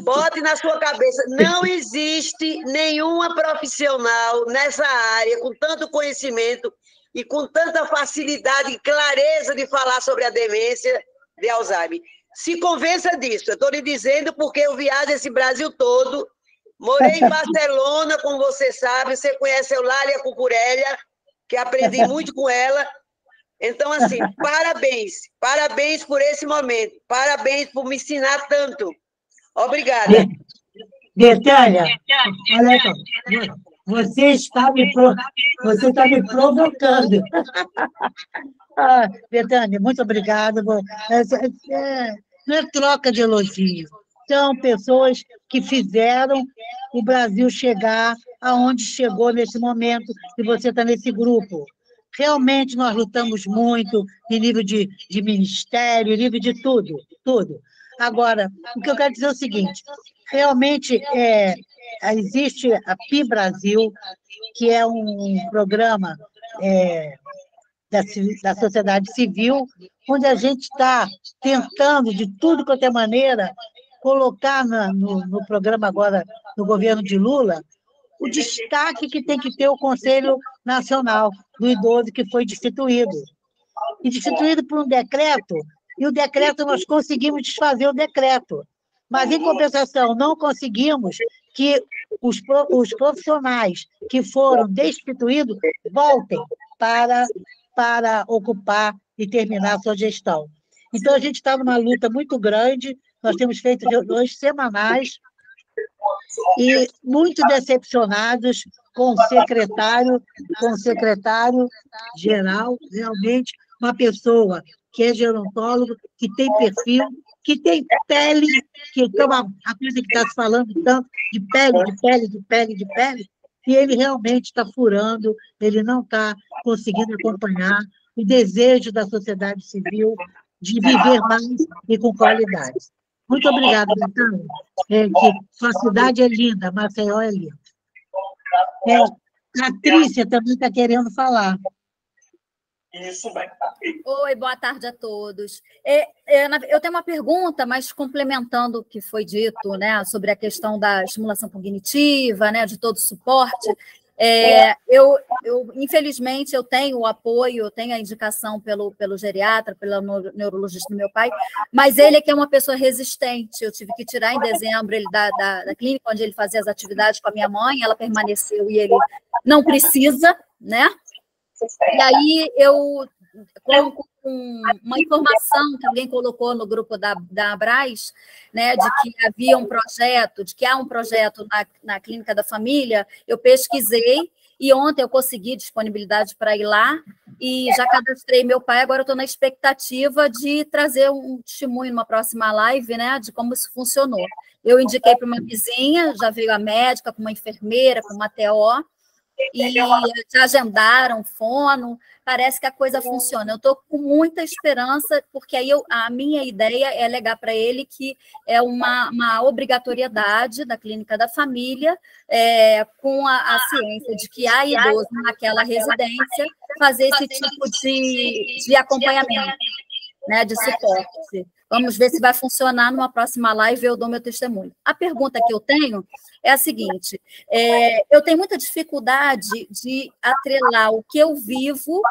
Bote na sua cabeça, não existe nenhuma profissional nessa área com tanto conhecimento e com tanta facilidade e clareza de falar sobre a demência de Alzheimer. Se convença disso. Eu estou lhe dizendo porque eu viajo esse Brasil todo. Morei em Barcelona, como você sabe. Você conhece a Eulália Cucurella, que aprendi muito com ela. Então, assim, parabéns. Parabéns por esse momento. Parabéns por me ensinar tanto. Obrigada. Betânia, olha só. Você está me provocando. Betânia, muito obrigada. Não é troca de elogio. São pessoas que fizeram o Brasil chegar aonde chegou nesse momento, e você está nesse grupo. Realmente nós lutamos muito em nível de ministério, em nível de tudo, tudo. Agora, o que eu quero dizer é o seguinte, realmente existe a PI Brasil, que é um programa da sociedade civil, onde a gente está tentando, de tudo quanto é maneira, colocar no programa agora do governo de Lula, o destaque que tem que ter o Conselho Nacional do Idoso, que foi destituído. E destituído por um decreto, e o decreto, nós conseguimos desfazer o decreto. Mas, em compensação, não conseguimos que os profissionais que foram destituídos voltem para ocupar e terminar a sua gestão. Então, a gente está numa luta muito grande, nós temos feito reuniões semanais e muito decepcionados com o secretário-geral, realmente uma pessoa que é gerontólogo, que tem perfil, que tem pele, que toma a coisa que está se falando tanto, de pele, e ele realmente está furando, ele não está conseguindo acompanhar o desejo da sociedade civil de viver mais e com qualidade. Muito obrigada, Betânia. Que sua cidade é linda, Maceió é linda. A Trícia também está querendo falar. Oi, boa tarde a todos. Eu tenho uma pergunta, mas complementando o que foi dito, né, sobre a questão da estimulação cognitiva, né, de todo o suporte. Infelizmente, eu tenho o apoio, eu tenho a indicação pelo geriatra, pelo neurologista do meu pai, mas ele é que é uma pessoa resistente. Eu tive que tirar em dezembro ele da clínica onde ele fazia as atividades com a minha mãe, ela permaneceu e ele não precisa, né? E aí com uma informação que alguém colocou no grupo da Abras, né, de que havia um projeto, de que há um projeto na Clínica da Família, eu pesquisei e ontem eu consegui disponibilidade para ir lá e já cadastrei meu pai, agora eu estou na expectativa de trazer um testemunho numa próxima live, né, de como isso funcionou. Eu indiquei para uma vizinha, já veio a médica, com uma enfermeira, com uma TO, e já agendaram fono, parece que a coisa funciona. Eu estou com muita esperança, porque aí a minha ideia é alegar para ele que é uma obrigatoriedade da Clínica da Família, com a ciência de que há idoso naquela residência, fazer esse tipo de acompanhamento, né, de suporte. Vamos ver se vai funcionar numa próxima live, eu dou meu testemunho. A pergunta que eu tenho é a seguinte, eu tenho muita dificuldade de atrelar o que eu vivo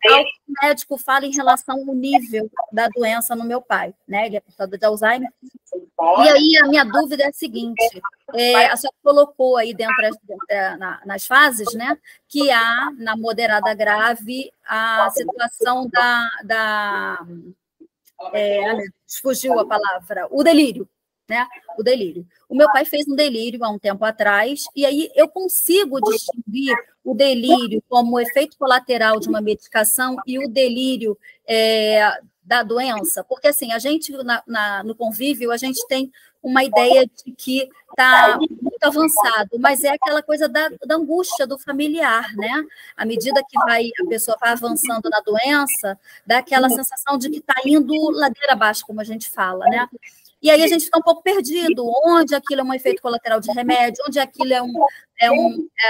ao que o médico fala em relação ao nível da doença no meu pai, né? Ele é portador de Alzheimer. E aí a minha dúvida é a seguinte, a senhora colocou aí nas fases, né, que há, na moderada grave, a situação fugiu a palavra, o delírio, né? O delírio. O meu pai fez um delírio há um tempo atrás, e aí eu consigo distinguir o delírio como efeito colateral de uma medicação e o delírio da doença, porque assim, a gente no convívio, a gente tem uma ideia de que está muito avançado, mas é aquela coisa da angústia do familiar, né? À medida que a pessoa vai avançando na doença, dá aquela sensação de que está indo ladeira abaixo, como a gente fala, né? E aí a gente fica um pouco perdido, onde aquilo é um efeito colateral de remédio, onde aquilo é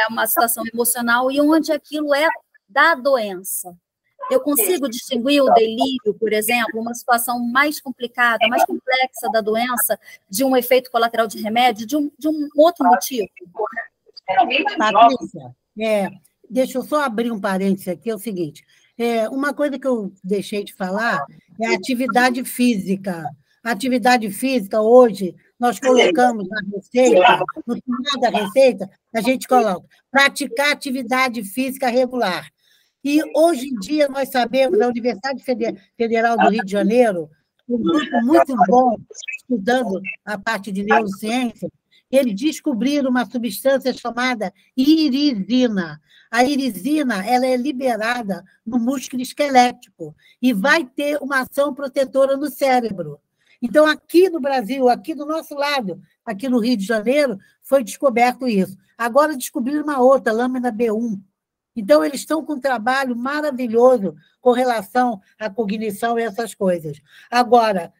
uma situação emocional e onde aquilo é da doença. Eu consigo distinguir o delírio, por exemplo, uma situação mais complicada, mais complexa da doença, de um efeito colateral de remédio, de um outro motivo? Patrícia, deixa eu só abrir um parênteses aqui, é o seguinte, uma coisa que eu deixei de falar é a atividade física. A atividade física, hoje, nós colocamos na receita, no final da receita, a gente coloca praticar atividade física regular. E, hoje em dia, nós sabemos, a Universidade Federal do Rio de Janeiro, um grupo muito bom, estudando a parte de neurociência, eles descobriram uma substância chamada irisina. A irisina, ela é liberada no músculo esquelético e vai ter uma ação protetora no cérebro. Então, aqui no Brasil, aqui do nosso lado, aqui no Rio de Janeiro, foi descoberto isso. Agora descobriram uma outra, lâmina B1. Então, eles estão com um trabalho maravilhoso com relação à cognição e essas coisas. Agora,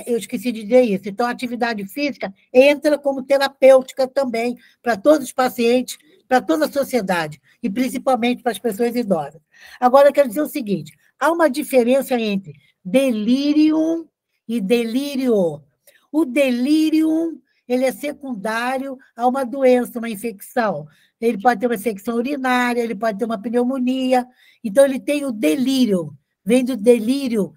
eu esqueci de dizer isso. Então, a atividade física entra como terapêutica também para todos os pacientes, para toda a sociedade, e principalmente para as pessoas idosas. Agora, eu quero dizer o seguinte, há uma diferença entre delírio e delírio. O delírio, ele é secundário a uma doença, uma infecção. Ele pode ter uma infecção urinária, ele pode ter uma pneumonia. Então, ele tem o delírio, vem do delírio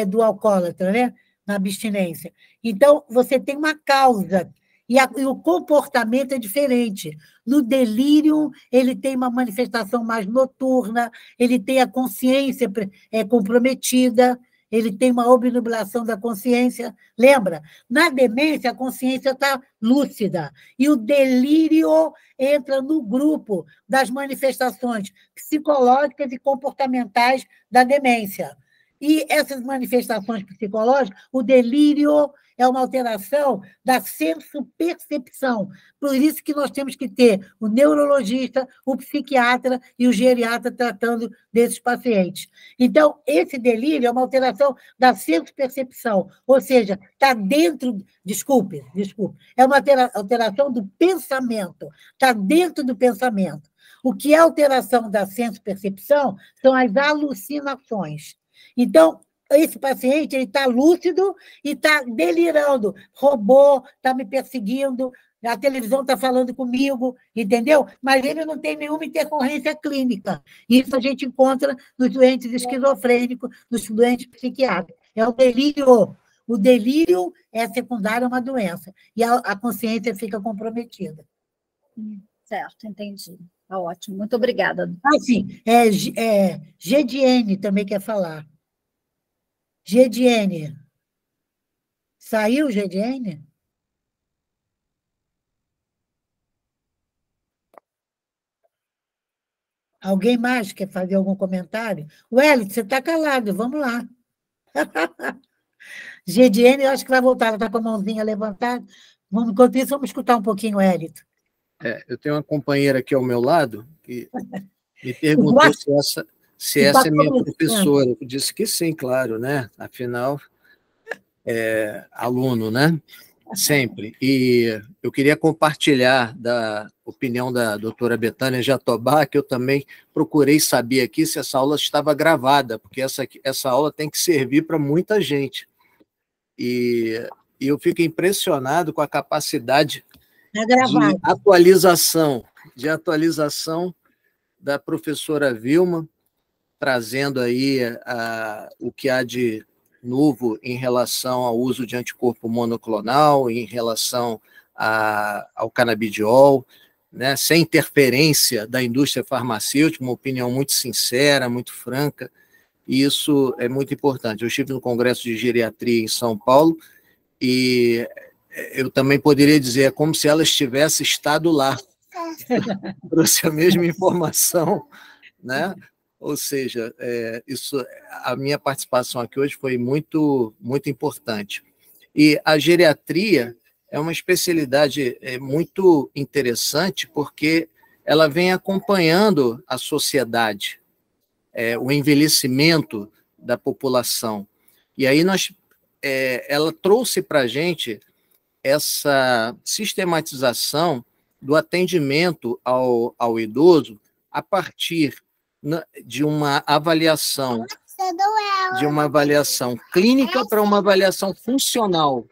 do alcoólatra, né? Na abstinência. Então, você tem uma causa, e o comportamento é diferente. No delírio, ele tem uma manifestação mais noturna, ele tem a consciência comprometida, ele tem uma obnubilação da consciência. Lembra? Na demência, a consciência está lúcida. E o delírio entra no grupo das manifestações psicológicas e comportamentais da demência. E essas manifestações psicológicas, o delírio é uma alteração da senso-percepção. Por isso que nós temos que ter o neurologista, o psiquiatra e o geriatra tratando desses pacientes. Então, esse delírio é uma alteração da senso-percepção, ou seja, está dentro... Desculpe, é uma alteração do pensamento, está dentro do pensamento. O que é alteração da senso-percepção são as alucinações. Então, esse paciente está lúcido e está delirando. Robô, está me perseguindo, a televisão está falando comigo, entendeu? Mas ele não tem nenhuma intercorrência clínica. Isso a gente encontra nos doentes esquizofrênicos, nos doentes psiquiátricos. É o delírio. O delírio é secundário a uma doença. E a consciência fica comprometida. Certo, entendi. Está ótimo. Muito obrigada. Sim. GDN também quer falar. GDN. Saiu o GDN? Alguém mais quer fazer algum comentário? Wellington, você está calado, vamos lá. GDN, eu acho que vai voltar, ela está com a mãozinha levantada. Enquanto isso, vamos escutar um pouquinho, Wellington. Eu tenho uma companheira aqui ao meu lado que me perguntou se essa é minha professora. Eu disse que sim, claro, né? Afinal, aluno, né? Sempre. E eu queria compartilhar da opinião da doutora Betânia Jatobá, que eu também procurei saber aqui se essa aula estava gravada, porque essa aula tem que servir para muita gente. E eu fico impressionado com a capacidade de atualização da professora Vilma, trazendo aí o que há de novo em relação ao uso de anticorpo monoclonal, em relação ao canabidiol, né, sem interferência da indústria farmacêutica, uma opinião muito sincera, muito franca, e isso é muito importante. Eu estive no Congresso de Geriatria em São Paulo e eu também poderia dizer, é como se ela estivesse estado lá. Trouxe a mesma informação, né? Ou seja, a minha participação aqui hoje foi muito, muito importante. E a geriatria é uma especialidade muito interessante, porque ela vem acompanhando a sociedade, o envelhecimento da população. E aí ela trouxe para a gente essa sistematização do atendimento ao idoso a partir de uma avaliação clínica para uma avaliação funcional,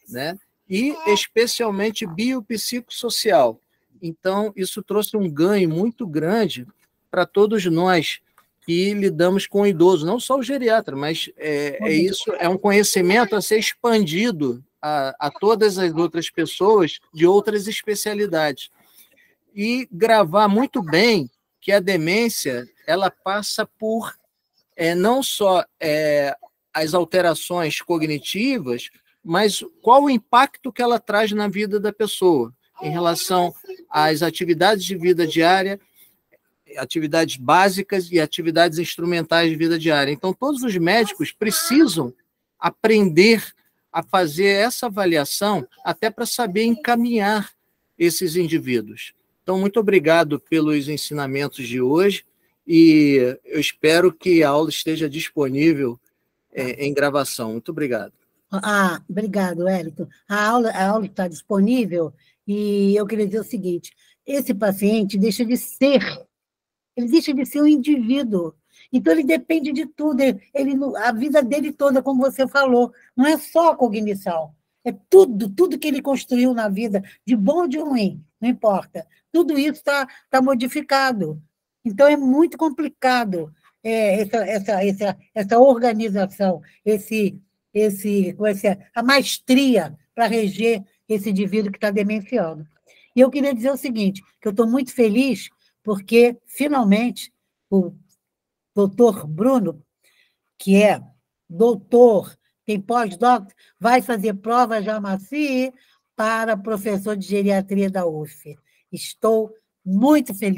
né? E especialmente biopsicossocial. Então, isso trouxe um ganho muito grande para todos nós que lidamos com o idoso, não só o geriatra, mas isso é um conhecimento a ser expandido a todas as outras pessoas de outras especialidades. E gravar muito bem que a demência ela passa por não só as alterações cognitivas, mas qual o impacto que ela traz na vida da pessoa, em relação às atividades de vida diária, atividades básicas e atividades instrumentais de vida diária. Então, todos os médicos precisam aprender a fazer essa avaliação até para saber encaminhar esses indivíduos. Então, muito obrigado pelos ensinamentos de hoje e eu espero que a aula esteja disponível em gravação. Muito obrigado. Obrigado, Wellington. A aula está disponível e eu queria dizer o seguinte, esse paciente deixa de ser um indivíduo. Então, ele depende de tudo, a vida dele toda, como você falou, não é só a cognição, é tudo que ele construiu na vida, de bom ou de ruim, não importa. Tudo isso está modificado. Então, é muito complicado essa organização, a maestria para reger esse indivíduo que está demenciando. E eu queria dizer o seguinte, que eu estou muito feliz porque, finalmente, o doutor Bruno, que é doutor, tem pós-doc, vai fazer prova Jamaci para professor de geriatria da UF. Estou muito feliz.